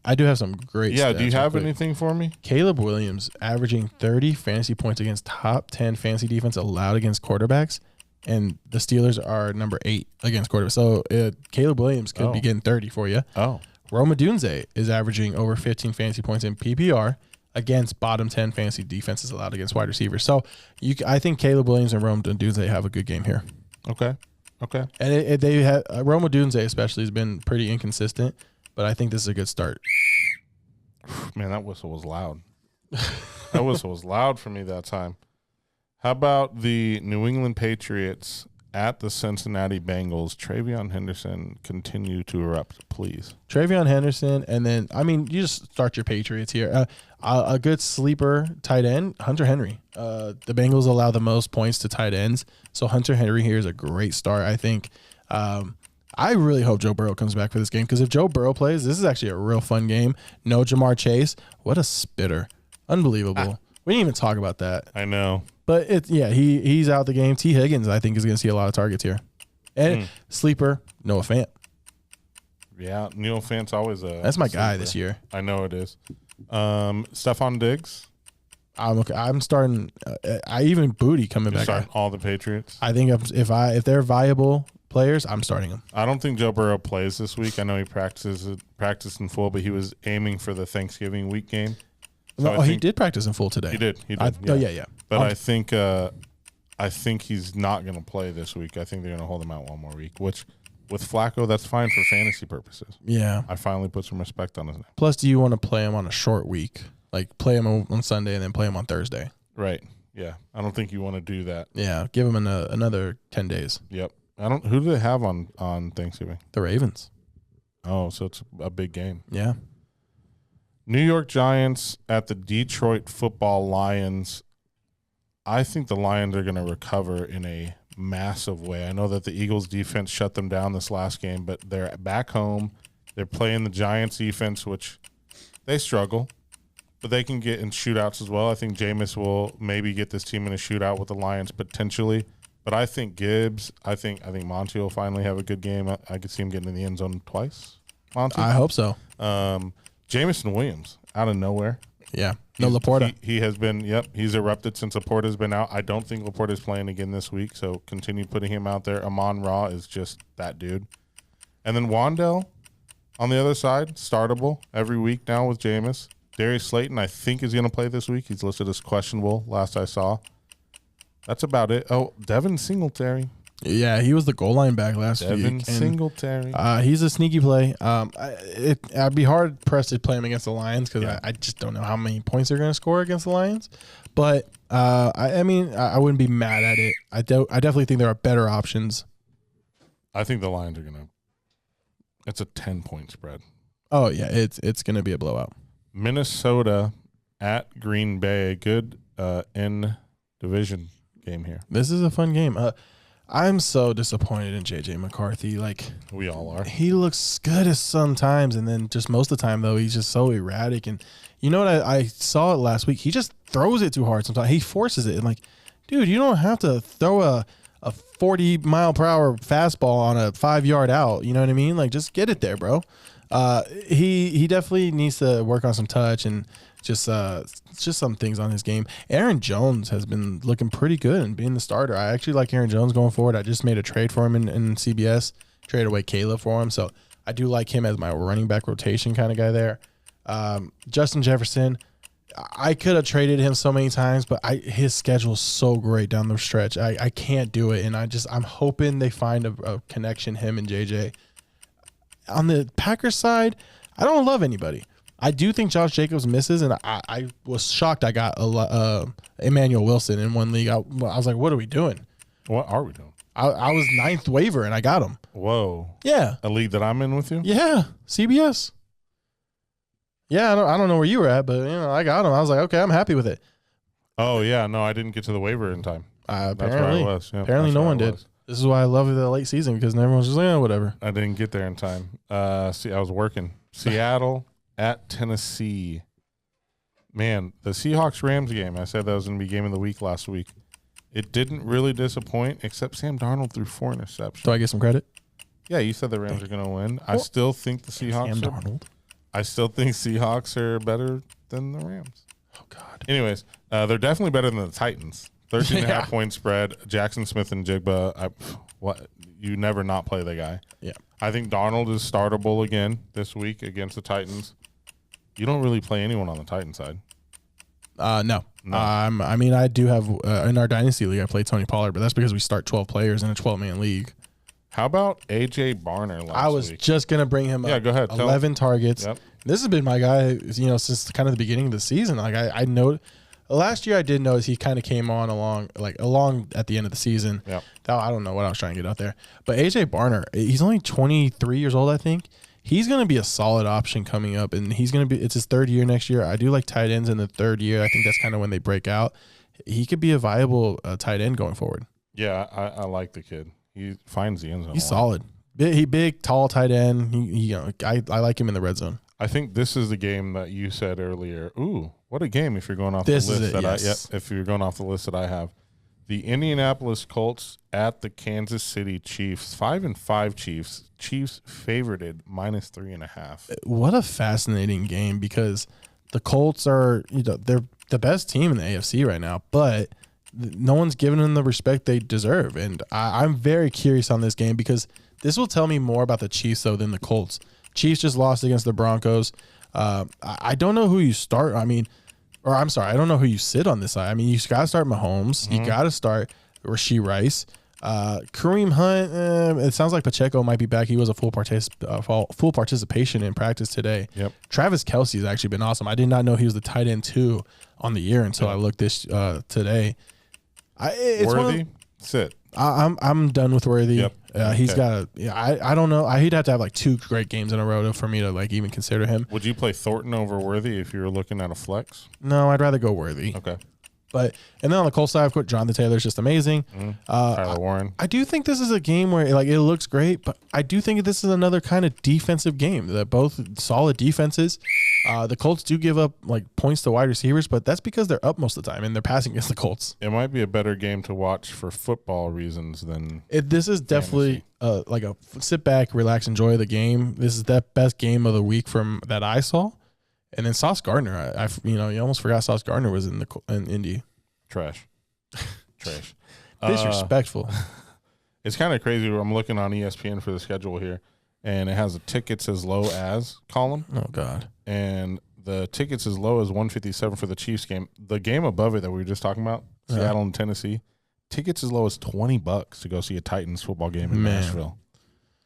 I do have some great Yeah, stats do you have real quick. anything for me? Caleb Williams averaging 30 fantasy points against top 10 fantasy defense allowed against quarterbacks, and the Steelers are number 8 against quarterbacks. So Caleb Williams could be getting 30 for you. Oh. Rome Odunze is averaging over 15 fantasy points in PPR against bottom 10 fantasy defenses allowed against wide receivers. So I think Caleb Williams and Rome Odunze have a good game here. Okay. And they have Rome Odunze especially has been pretty inconsistent, but I think this is a good start. Man, that whistle was loud. That whistle was loud for me that time. How about the New England Patriots at the Cincinnati Bengals? TreVeyon Henderson continue to erupt, please. TreVeyon Henderson, and then, you just start your Patriots here. A good sleeper tight end, Hunter Henry. The Bengals allow the most points to tight ends, so Hunter Henry here is a great start, I think. I really hope Joe Burrow comes back for this game, because if Joe Burrow plays, this is actually a real fun game. No Jamar Chase. What a spitter. Unbelievable. We didn't even talk about that. I know. But he's out the game. T. Higgins, I think, is going to see a lot of targets here. And sleeper, Noah Fant. Yeah, Noah Fant's always a. That's my sleeper. guy this year. I know it is. Stephon Diggs. I'm starting. I even Booty coming back. Starting all the Patriots. I think if they're viable players, I'm starting them. I don't think Joe Burrow plays this week. I know he practiced in full, but he was aiming for the Thanksgiving week game. So he did practice in full today. He did. Oh yeah. But I think he's not going to play this week. I think they're going to hold him out one more week, which with Flacco, that's fine for fantasy purposes. Yeah. I finally put some respect on his name. Plus, do you want to play him on a short week? Like play him on Sunday and then play him on Thursday? Right. Yeah. I don't think you want to do that. Yeah. Give him another 10 days. Yep. Who do they have on Thanksgiving? The Ravens. Oh, so it's a big game. Yeah. New York Giants at the Detroit Football Lions. I think the Lions are going to recover in a massive way. I know that the Eagles defense shut them down this last game, but they're back home. They're playing the Giants defense, which they struggle, but they can get in shootouts as well. I think Jameis will maybe get this team in a shootout with the Lions potentially, but I think Gibbs, I think Monty will finally have a good game. I could see him getting in the end zone twice. Monty? I hope so. Jameson Williams out of nowhere. Yeah. No Laporta. He has been, he's erupted since Laporta's been out. I don't think Laporta's playing again this week, so continue putting him out there. Amon-Ra is just that dude. And then Wandell on the other side, startable every week now with Jameis. Darius Slayton, I think, is going to play this week. He's listed as questionable last I saw. That's about it. Oh, Devin Singletary. Yeah, he was the goal line back last week. Devin Singletary. He's a sneaky play. I'd be hard pressed to play him against the Lions because I just don't know how many points they're going to score against the Lions. But I wouldn't be mad at it. I definitely think there are better options. I think the Lions are going to. It's a 10-point spread. Oh yeah, it's going to be a blowout. Minnesota at Green Bay. Good in division game here. This is a fun game. I'm so disappointed in J.J. McCarthy. Like we all are. He looks good sometimes, and then just most of the time, though, he's just so erratic. And you know what? I saw it last week. He just throws it too hard sometimes. He forces it. And like, dude, you don't have to throw a 40-mile-per-hour fastball on a 5-yard out. You know what I mean? Like, just get it there, bro. He definitely needs to work on some touch and just some things on his game. Aaron Jones has been looking pretty good and being the starter. I actually like Aaron Jones going forward. I just made a trade for him in CBS, traded away Caleb for him. So I do like him as my running back rotation kind of guy there. Justin Jefferson, I could have traded him so many times, but his schedule is so great down the stretch. I can't do it, and I'm hoping they find a connection, him and JJ. On the Packers side, I don't love anybody. I do think Josh Jacobs misses, and I was shocked I got Emmanuel Wilson in one league. I was like, what are we doing? What are we doing? I was 9th waiver, and I got him. Whoa. Yeah. A league that I'm in with you? Yeah. CBS. Yeah, I don't know where you were at, but I got him. I was like, okay, I'm happy with it. Oh, yeah. No, I didn't get to the waiver in time. Apparently. That's where I was. Yeah, apparently no one did. This is why I love the late season, because everyone's just like, whatever. I didn't get there in time. I was working. Seattle at Tennessee. Man, the Seahawks-Rams game, I said that was going to be game of the week last week. It didn't really disappoint, except Sam Darnold threw 4 interceptions. Do I get some credit? Yeah, you said the Rams are going to win. I still think the Seahawks I still think Seahawks are better than the Rams. Oh, God. Anyways, they're definitely better than the Titans. 13.5-point spread. Jackson Smith and Jigba. You never not play the guy. Yeah. I think Darnold is startable again this week against the Titans. You don't really play anyone on the Titan side. No. I do have in our dynasty league. I play Tony Pollard, but that's because we start 12 players in a 12-man league. How about AJ Barner last week? I was just gonna bring him up. Yeah, go ahead. 11 targets. Yep. This has been my guy, since kind of the beginning of the season. Like I know Last year I did notice he kind of came on along at the end of the season. Yep. I don't know what I was trying to get out there. But AJ Barner, he's only 23 years old, I think. He's going to be a solid option coming up, and it's his third year next year. I do like tight ends in the third year. I think that's kind of when they break out. He could be a viable tight end going forward. Yeah, I like the kid. He finds the end zone. He's solid. Big, tall tight end. I like him in the red zone. I think this is the game that you said earlier. Ooh, what a game! If you're going off This the is list it, that yes. if you're going off the list that I have, the Indianapolis Colts at the Kansas City Chiefs. 5-5 Chiefs. Chiefs favorited -3.5. What a fascinating game, because the Colts are they're the best team in the AFC right now, but no one's giving them the respect they deserve. And I'm very curious on this game, because this will tell me more about the Chiefs though than the Colts. Chiefs just lost against the Broncos. I don't know who you start. I don't know who you sit on this side. I mean, you got to start Mahomes. You got to start Rashee Rice. Kareem Hunt, it sounds like Pacheco might be back. He was a full participation in practice today. Yep. Travis Kelce has actually been awesome. I did not know he was the tight end 2 on the year until I looked this today. Worthy, sit. I'm done with Worthy. Yep. He's got I don't know. He'd have to have like 2 great games in a row for me to like even consider him. Would you play Thornton over Worthy if you were looking at a flex? No, I'd rather go Worthy. Okay. And then on the Colts side, I've put Jonathan Taylor's just amazing. Tyler Warren. I do think this is a game where like it looks great, but I do think this is another kind of defensive game. That both solid defenses. The Colts do give up like points to wide receivers, but that's because they're up most of the time and they're passing against the Colts. It might be a better game to watch for football reasons than This is definitely like a sit back, relax, enjoy the game. This is the best game of the week from that I saw. And then Sauce Gardner, you almost forgot Sauce Gardner was in Indy. Trash. Disrespectful. It's kind of crazy. I'm looking on ESPN for the schedule here, and it has a tickets as low as column. Oh God. And the tickets as low as 157 for the Chiefs game. The game above it that we were just talking about, Seattle and Tennessee, tickets as low as $20 to go see a Titans football game in Nashville.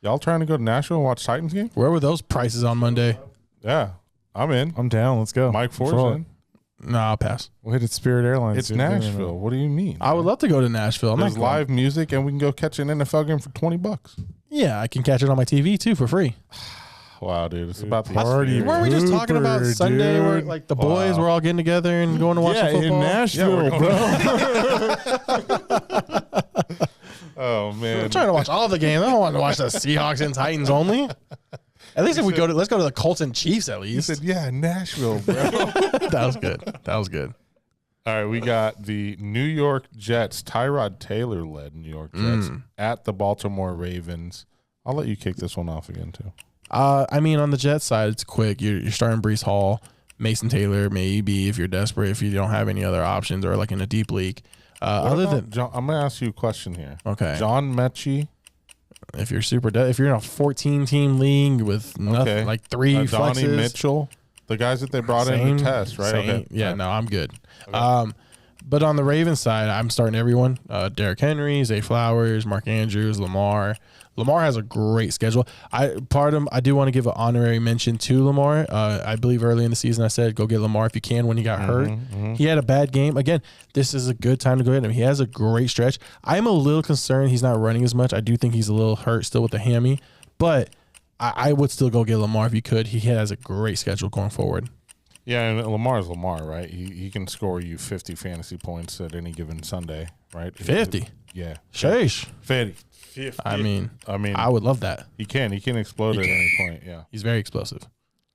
Y'all trying to go to Nashville and watch Titans game? Where were those prices on Monday? Yeah, I'm in. I'm down. Let's go. Mike Ford's in. No, I'll pass. We'll hit it Spirit Airlines. It's Nashville. What do you mean? I would love to go to Nashville. There's live music, and we can go catch an NFL game for $20. Yeah, I can catch it on my TV too for free. Wow, dude, it's about the party. Weren't we just talking about Pooper, Sunday dude. where like the boys were all getting together and going to watch some football? in Nashville, bro. Oh man, I'm trying to watch all the games. I don't want to watch the Seahawks and Titans only. At least if we let's go to the Colts and Chiefs at He least. said, "Yeah, Nashville, bro." That was good. That was good. All right, we got the New York Jets, Tyrod Taylor-led New York Jets at the Baltimore Ravens. I'll let you kick this one off again too. I mean, on the Jets side, it's quick. You're starting Breece Hall, Mason Taylor, maybe if you're desperate, if you don't have any other options or like in a deep league. Other than John, I'm gonna ask you a question here. Okay. John Mechie. If you're if you're in a 14-team league with nothing like 3 Donnie flexes, Mitchell, the guys that they brought in to test, right? Okay. Yeah, no, I'm good. Okay. But on the Ravens side, I'm starting everyone. Derrick Henry, Zay Flowers, Mark Andrews, Lamar. Lamar has a great schedule. I do want to give an honorary mention to Lamar. I believe early in the season I said go get Lamar if you can when he got hurt. He had a bad game. Again, this is a good time to go get him. He has a great stretch. I'm a little concerned he's not running as much. I do think he's a little hurt still with the hammy, but I would still go get Lamar if you could. He has a great schedule going forward. Yeah, and Lamar's Lamar, right? He can score you 50 fantasy points at any given Sunday, right? 50? Yeah. Sheesh. 50. I mean, I would love that. He can explode at any point, yeah. He's very explosive.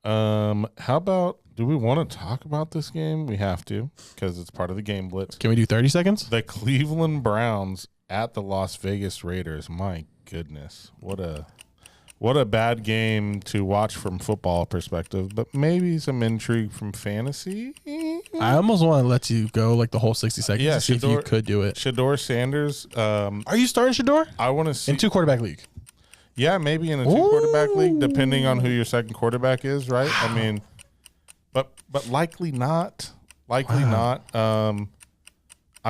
How about, do we want to talk about this game? We have to, because it's part of the game blitz. Can we do 30 seconds? The Cleveland Browns at the Las Vegas Raiders. My goodness. What a bad game to watch from football perspective, but maybe some intrigue from fantasy. I almost want to let you go like the whole 60 seconds to see if you could do it. Shador Sanders. Are you starting Shador? I want to see. In 2-quarterback league. Yeah, maybe in a 2-quarterback league, depending on who your second quarterback is, right? Wow. I mean, but likely not. Likely not. I'm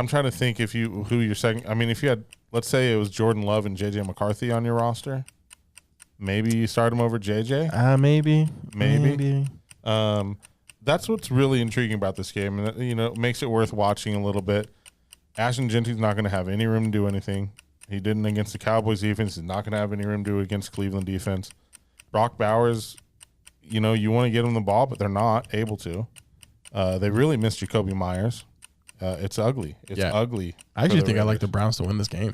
trying to think who your second. I mean, if you had, let's say it was Jordan Love and JJ McCarthy on your roster. Maybe you start him over JJ. Maybe. that's what's really intriguing about this game, and it makes it worth watching a little bit. Ashton Genty's not going to have any room to do anything. He didn't against the Cowboys defense. He's not going to have any room to do against Cleveland defense. Brock Bowers, you want to get him the ball, but they're not able to. They really miss Jacoby Myers. It's ugly. It's ugly. I actually think I like the Browns to win this game.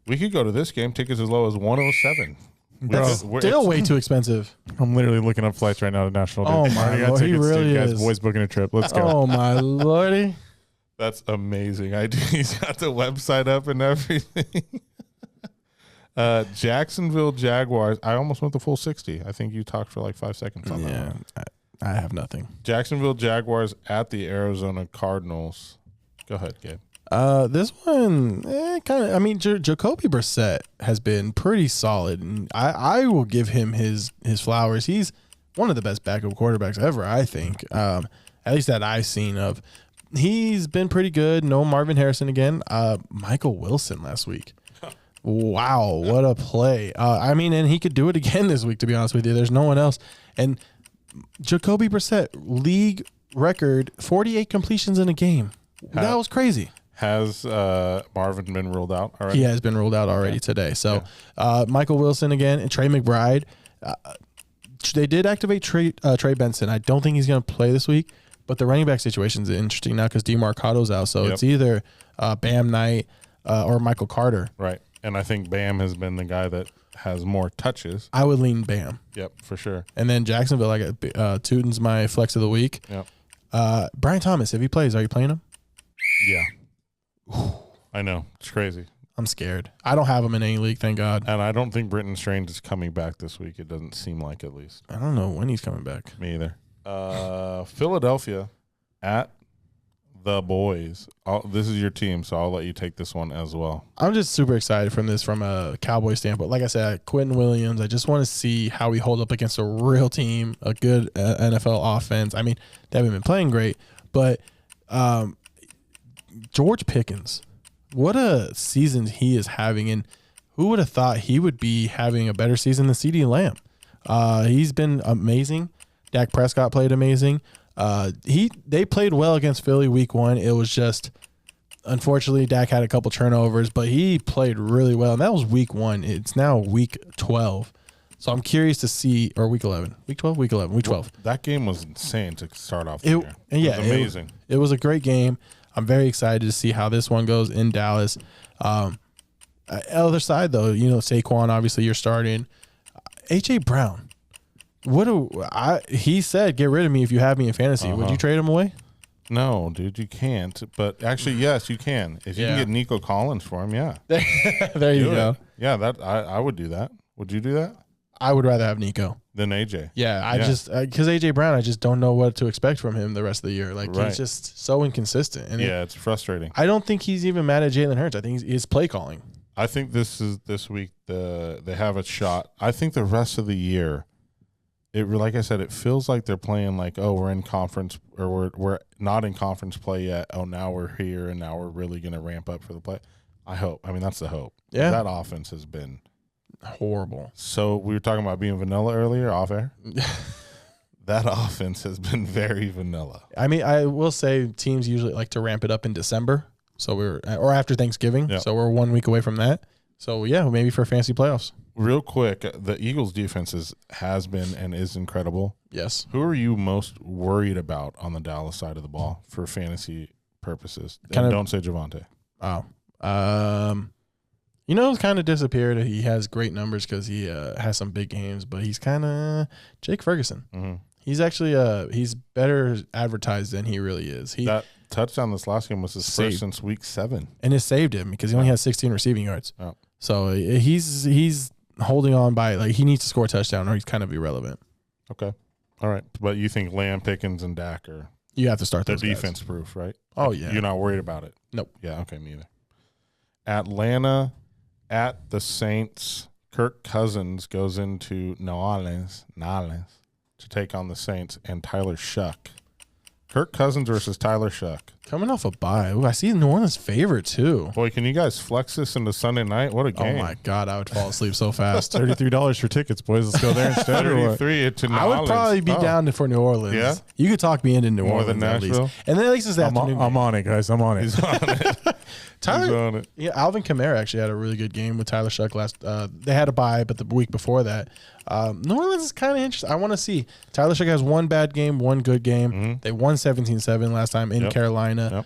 We could go to this game. Tickets as low as 107. That's still way too expensive. I'm literally looking up flights right now to National. Oh my lord, he really is. Boys booking a trip. Let's go. Oh my lordy. That's amazing. He's got the website up and everything. Jacksonville Jaguars. I almost went the full 60. I think you talked for like 5 seconds on that. Yeah, I have nothing. Jacksonville Jaguars at the Arizona Cardinals. Go ahead, Gabe. This one, kind of. I mean, Jacoby Brissett has been pretty solid, and I will give him his flowers. He's one of the best backup quarterbacks ever, I think. At least that I've seen of. He's been pretty good. No Marvin Harrison again. Michael Wilson last week. Wow, what a play. And he could do it again this week, to be honest with you. There's no one else. And Jacoby Brissett, league record, 48 completions in a game. That was crazy. Has Marvin been ruled out already? He has been ruled out already today. So Michael Wilson again and Trey McBride. They did activate Trey Benson. I don't think he's going to play this week. But the running back situation is interesting now because DeMarco's out. So it's either Bam Knight or Michael Carter. Right. And I think Bam has been the guy that has more touches. I would lean Bam. Yep, for sure. And then Jacksonville, I got Tutin's my flex of the week. Yep. Brian Thomas, if he plays, are you playing him? Yeah. I know. It's crazy. I'm scared. I don't have him in any league, thank God. And I don't think Britton Strange is coming back this week. It doesn't seem like, at least. I don't know when he's coming back. Me either. Philadelphia at the Boys. This is your team, so I'll let you take this one as well. I'm just super excited from a Cowboy standpoint. Like I said, Quentin Williams, I just want to see how we hold up against a real team, a good NFL offense. I mean, they haven't been playing great, but George Pickens, what a season he is having, and who would have thought he would be having a better season than CeeDee Lamb? He's been amazing. Dak Prescott played amazing. They played well against Philly week 1. It was just, unfortunately, Dak had a couple turnovers, but he played really well. And that was week 1. It's now week 12. So I'm curious to see, or week 11. Week 12? Week 11. Week 12. That game was insane to start off the year. Yeah, it was amazing. It was a great game. I'm very excited to see how this one goes in Dallas. Other side, though, Saquon, obviously you're starting. A.J. Brown. He said, get rid of me if you have me in fantasy. Would you trade him away? No, dude, you can't. But actually, yes, you can. If you can get Nico Collins for him, yeah. There you go. Yeah, I would do that. Would you do that? I would rather have Nico than AJ. Yeah, just because AJ Brown, I just don't know what to expect from him the rest of the year. He's just so inconsistent. And it's frustrating. I don't think he's even mad at Jalen Hurts. I think he's play calling. I think this week they have a shot. I think the rest of the year, like I said, it feels like they're playing like, oh, we're in conference, or we're not in conference play yet. Oh, now we're here, and now we're really going to ramp up for the play. I hope. I mean, that's the hope. Yeah, that offense has been horrible. So we were talking about being vanilla earlier off air. That offense has been very vanilla. I mean, I will say teams usually like to ramp it up in December, or after Thanksgiving. Yep. So we're 1 week away from that. So yeah, maybe for fantasy playoffs. Real quick, the Eagles' defense has been and is incredible. Yes. Who are you most worried about on the Dallas side of the ball for fantasy purposes? Don't say Javonte. Oh. Kind of disappeared. He has great numbers because he has some big games, but he's kind of Jake Ferguson. Mm-hmm. He's actually he's better advertised than he really is. That touchdown this last game was his first since week 7, and it saved him because he only has 16 receiving yards. Oh. So he's holding on by he needs to score a touchdown or he's kind of irrelevant. Okay, all right, but you think Lamb, Pickens, and Dak are have to start those defense guys. Proof, right? Oh yeah, you're not worried about it. Nope. Yeah, okay, me either. Atlanta at the Saints. Kirk Cousins goes into New Orleans to take on the Saints and Tyler Shuck. Kirk Cousins versus Tyler Shuck. Coming off a bye. Ooh, I see New Orleans favorite too. Boy, can you guys flex this into Sunday night? What a game. Oh my God, I would fall asleep so fast. $33 for tickets, boys. Let's go there instead. Or what? 33 to New I would Orleans. probably be down for New Orleans. Yeah? You could talk me into New More Orleans than at least. Nashville? And then at least it's the I'm afternoon. on it, guys. I'm on it. He's on it. Tyler, He's on it. yeah, Alvin Kamara actually had a really good game with Tyler Shuck last. They had a bye, but the week before that, New Orleans is kind of interesting. I want to see. Tyler Shuck has one bad game, one good game. Mm-hmm. They won 17-7 last time in Carolina. Yep.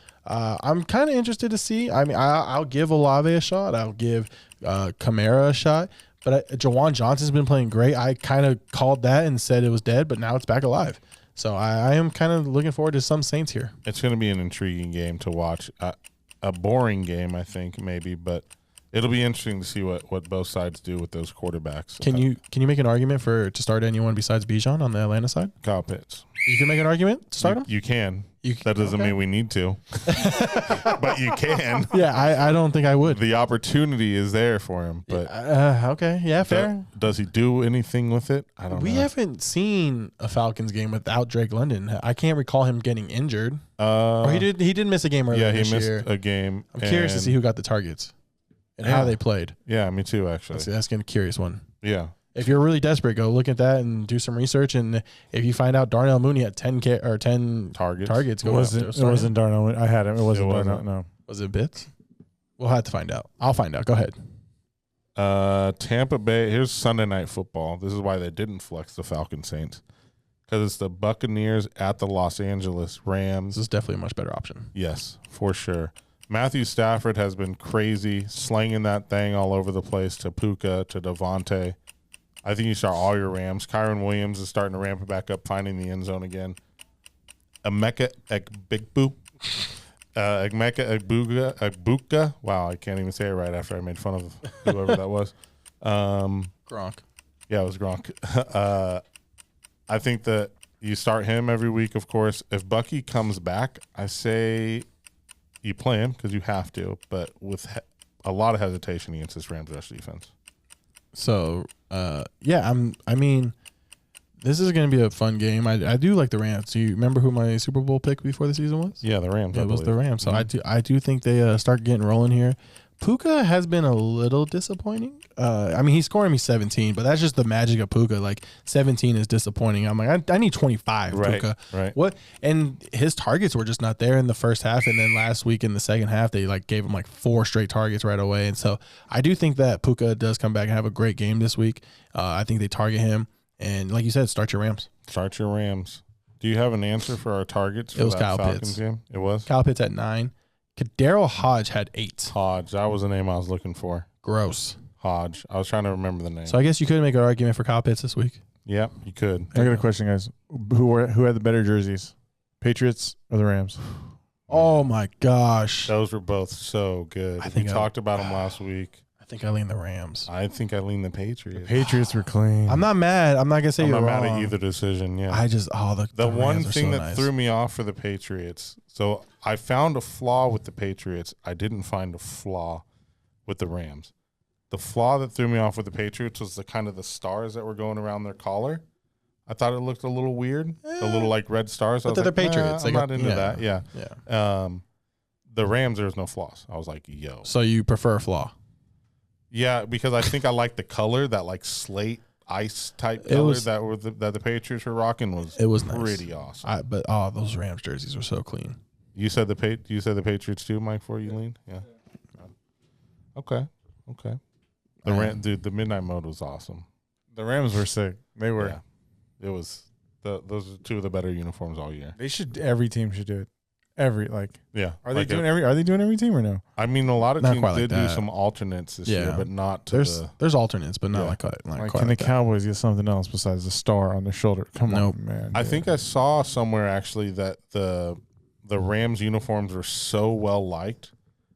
I'm kind of interested to see. I mean, I'll give Olave a shot. I'll give Kamara a shot. But Jawan Johnson's been playing great. I kind of called that and said it was dead, but now it's back alive. So I am kind of looking forward to some Saints here. It's going to be an intriguing game to watch. A boring game, I think, maybe, but it'll be interesting to see what both sides do with those quarterbacks. Can you make an argument to start anyone besides Bijan on the Atlanta side? Kyle Pitts. You can make an argument to start him? You can. That doesn't mean we need to. But you can. Yeah, I don't think I would. The opportunity is there for him. But okay, yeah, fair. Does he do anything with it? I don't know. We haven't seen a Falcons game without Drake London. I can't recall him getting injured. Or he did miss a game earlier this year. Yeah, he missed a game. I'm curious to see who got the targets and how they played. Yeah, me too, actually. That's going to be a curious one. Yeah. If you're really desperate, go look at that and do some research. And if you find out Darnell Mooney had 10 targets, go it wasn't Darnell. I had him. It wasn't Darnell. No. Was it Bits? We'll have to find out. I'll find out. Go ahead. Tampa Bay. Here's Sunday Night Football. This is why they didn't flex the Falcon Saints, because it's the Buccaneers at the Los Angeles Rams. This is definitely a much better option. Yes, for sure. Matthew Stafford has been crazy, slinging that thing all over the place to Puka, to Devontae. I think you start all your Rams. Kyron Williams is starting to ramp it back up, finding the end zone again. Emeka Egbuka. Wow, I can't even say it right after I made fun of whoever that was. Gronk. Yeah, it was Gronk. I think that you start him every week, of course. If Bucky comes back, I say you play him because you have to, but with a lot of hesitation against this Rams rush defense. So, I mean, this is going to be a fun game. I do like the Rams. Do you remember who my Super Bowl pick before the season was? Yeah, the Rams. It was the Rams. So I do think they start getting rolling here. Puka has been a little disappointing. I mean, he's scoring me 17, but that's just the magic of Puka. Like 17 is disappointing. I'm like, I need 25, Puka. Right. What? And his targets were just not there in the first half, and then last week in the second half, they gave him 4 straight targets right away. And so I do think that Puka does come back and have a great game this week. I think they target him, and like you said, start your Rams. Start your Rams. Do you have an answer for our targets for it was that Kyle Falcons Pitts. game? It was? Kyle Pitts at 9. Daryl Hodge had 8. Hodge. That was the name I was looking for. Gross. Hodge. I was trying to remember the name. So I guess you could make an argument for Kyle Pitts this week. Yep, you could. I got a question, guys. Who had the better jerseys? Patriots or the Rams? Oh my gosh. Those were both so good. We talked about them last week. I think I lean the Rams. I think I lean the Patriots. The Patriots were clean. I'm not mad. I'm not gonna say I'm you're not wrong. mad at either decision. Yeah. I just the one Rams thing so that nice. threw me off for the Patriots. So I found a flaw with the Patriots. I didn't find a flaw with the Rams. The flaw that threw me off with the Patriots was the kind of the stars that were going around their collar. I thought it looked a little weird. The little red stars. But they're Patriots. I'm not into that. Yeah. Yeah. The Rams, there's no flaws. I was like, yo. So you prefer a flaw? Yeah, because I think I like the color, that slate ice type color that the Patriots were rocking was pretty nice. awesome. But those Rams jerseys were so clean. You said the Patriots too, Mike, before you leaned? Yeah. Okay. The midnight mode was awesome. The Rams were sick. They were. Yeah. It was those are 2 of the better uniforms all year. Every team should do it. Yeah. Are they doing every team or no? I mean, a lot of Not teams quite did like do that. some alternates this year, but not to there's alternates, but not like Like, quite can the like that. Cowboys get something else besides the star on their shoulder? Come Nope. on, man. I think I saw somewhere actually that the Rams uniforms are so well liked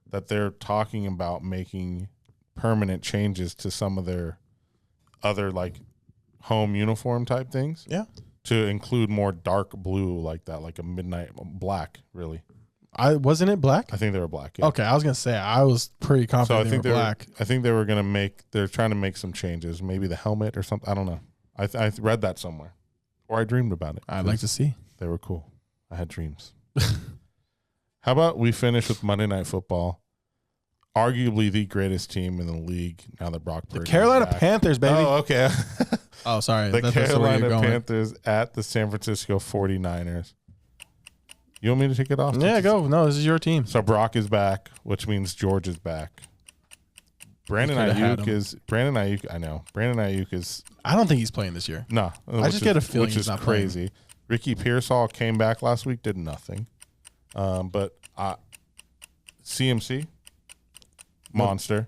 that they're talking about making permanent changes to some of their other home uniform type things. Yeah. To include more dark blue like that, like a midnight black, really. Wasn't it black? I think they were black. Yeah. Okay, I was gonna say I was pretty confident they were black. I think they were they're trying to make some changes, maybe the helmet or something. I don't know. I read that somewhere, or I dreamed about it. I'd like to see. They were cool. I had dreams. How about we finish with Monday Night Football? Arguably the greatest team in the league now that Brock Purdy. The Carolina is back. Panthers, baby. Oh, okay. Oh, sorry. The That's where Carolina you're going. Panthers at the San Francisco 49ers. You want me to take it off? Yeah, go. No, this is your team. So Brock is back, which means George is back. Brandon Ayuk is I know. Brandon Ayuk is. I don't think he's playing this year. No, I just get a feeling which he's is not crazy. playing. Ricky Pearsall came back last week, did nothing. But CMC monster.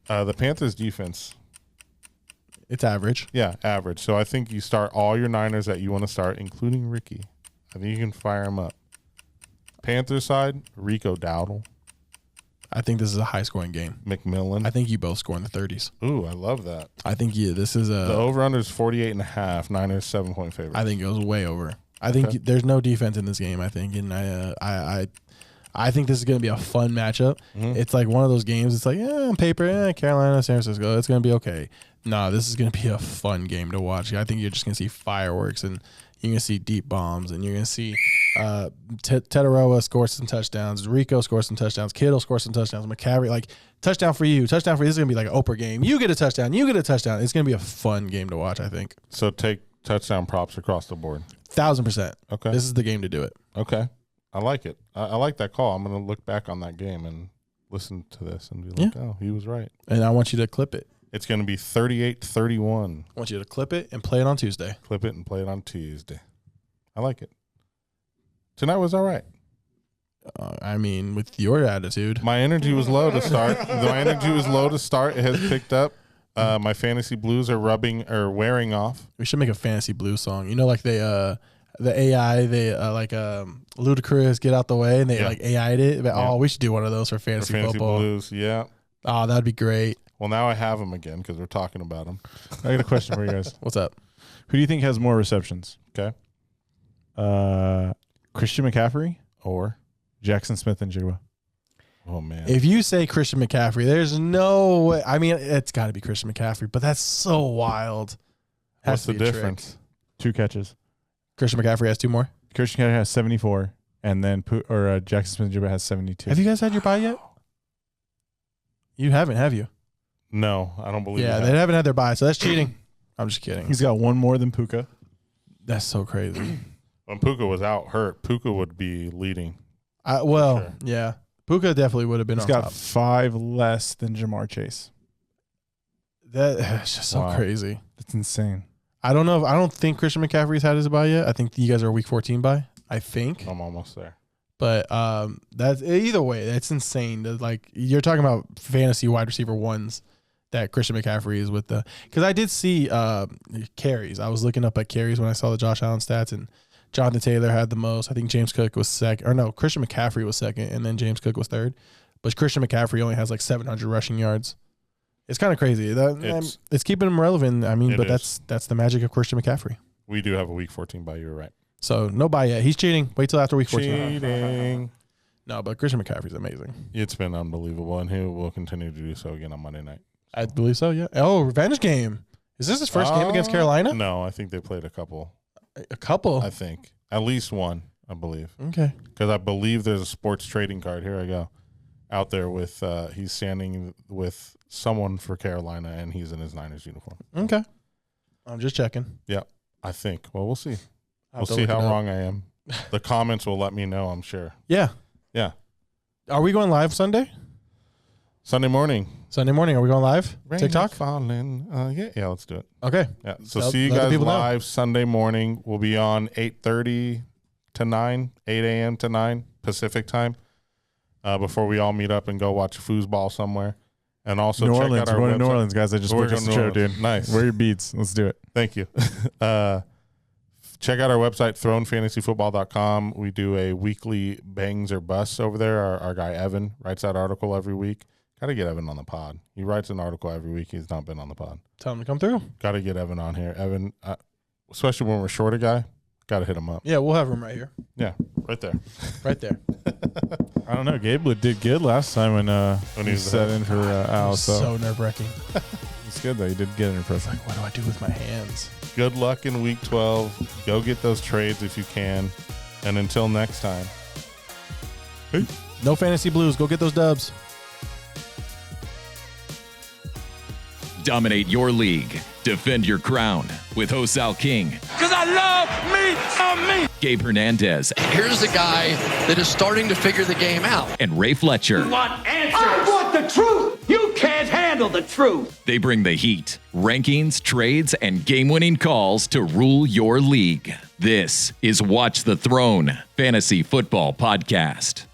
The Panthers defense. It's average. Yeah, average. So I think you start all your Niners that you want to start, including Ricky. I think you can fire him up. Panthers side, Rico Dowdle. I think this is a high-scoring game. McMillan. I think you both score in the 30s. Ooh, I love that. I think this is The over-under is 48.5. Niners 7-point favorite. I think it goes way over. I think there's no defense in this game. I think, and I think this is going to be a fun matchup. Mm-hmm. It's like one of those games. It's like, on paper, Carolina, San Francisco, it's going to be okay. No, this is going to be a fun game to watch. I think you're just going to see fireworks, and you're going to see deep bombs, and you're going to see Tetaroa score some touchdowns, Rico score some touchdowns, Kittle score some touchdowns, McCaffrey, like, touchdown for you. This is going to be like an Oprah game. You get a touchdown. You get a touchdown. It's going to be a fun game to watch, I think. So take touchdown props across the board. 1,000%. Okay. This is the game to do it. Okay. I like it. I like that call. I'm going to look back on that game and listen to this and be like, oh, he was right. And I want you to clip it. It's going to be 38-31. I want you to clip it and play it on Tuesday. Clip it and play it on Tuesday. I like it. Tonight was all right. I mean, with your attitude. My energy was low to start. It has picked up. My fantasy blues are wearing off. We should make a fantasy blues song. You know, like the AI, Ludacris Get Out the Way, and they like AI'd it. But, oh, we should do one of those for fantasy football. Blues, yeah. Oh, that'd be great. Well, now I have them again because we're talking about them. I got a question for you guys. What's up? Who do you think has more receptions? Okay. Christian McCaffrey or Jackson Smith and Jigba? Oh, man. If you say Christian McCaffrey, there's no way. I mean, it's got to be Christian McCaffrey, but that's so wild. What's the difference? 2 catches. Christian McCaffrey has 2 more? Christian McCaffrey has 74, and then Jackson Smith and Jigba has 72. Have you guys had your bye yet? You haven't, have you? No, I don't believe Yeah, they haven't had their bye, so that's cheating. I'm just kidding. He's got 1 more than Puka. That's so crazy. When Puka was out hurt, Puka would be leading. Yeah. Puka definitely would have been He's on got top. 5 less than Jamar Chase. That's just so crazy. That's insane. I don't know. I don't think Christian McCaffrey's had his bye yet. I think you guys are week 14 bye. I think. I'm almost there. But that's either way. That's insane. Like you're talking about fantasy wide receiver ones that Christian McCaffrey is with because I did see carries. I was looking up at carries when I saw the Josh Allen stats, and Jonathan Taylor had the most. I think James Cook was second, or no, Christian McCaffrey was second, and then James Cook was third. But Christian McCaffrey only has like 700 rushing yards. It's kind of crazy. It's keeping him relevant. I mean, but that's the magic of Christian McCaffrey. We do have a week 14 bye. You're right. So no bye yet. He's cheating. Wait till after week 14. Cheating. No, but Christian McCaffrey's amazing. It's been unbelievable, and he will continue to do so again on Monday night. I believe so, yeah. Oh, revenge game. Is this his first game against Carolina? No, I think they played a couple. A couple? I think. At least one, I believe. Okay. Because I believe there's a sports trading card. Here I go. Out there with, he's standing with someone for Carolina, and he's in his Niners uniform. Okay. I'm just checking. Yeah, I think. Well, we'll see. I'll We'll see how wrong I am. The comments will let me know, I'm sure. Yeah. Yeah. Are we going live Sunday? Sunday morning. Sunday morning. Are we going live? Rain TikTok? Falling. Yeah, let's do it. Okay. Yeah. So see you guys live Sunday morning. We'll be on 8:30 to 9, 8 a.m. to 9 Pacific time. Before we all meet up and go watch foosball somewhere. And also New check Orleans. out our We're website. going to New Orleans, guys. I just booked us the show, dude. Nice. Wear your beads. Let's do it. Thank you. Check out our website, thronefantasyfootball.com. We do a weekly bangs or busts over there. Our guy Evan writes that article every week. Got to get Evan on the pod. He writes an article every week. He's not been on the pod. Tell him to come through. Got to get Evan on here. Evan, especially when we're short a guy, got to hit him up. Yeah, we'll have him right here. Yeah, right there. Right there. I don't know. Gabe did good last time when he sat in for Al. So nerve-wracking. It's good, though. You did get an impression. Like, what do I do with my hands? Good luck in week 12. Go get those trades if you can. And until next time, No fantasy blues. Go get those dubs. Dominate your league. Defend your crown with Hosal King. Because I love me. Gabe Hernandez. Here's a guy that is starting to figure the game out. And Ray Fletcher. Want answers? I want the truth. You can't handle the truth. They bring the heat, rankings, trades, and game-winning calls to rule your league. This is Watch the Throne Fantasy Football Podcast.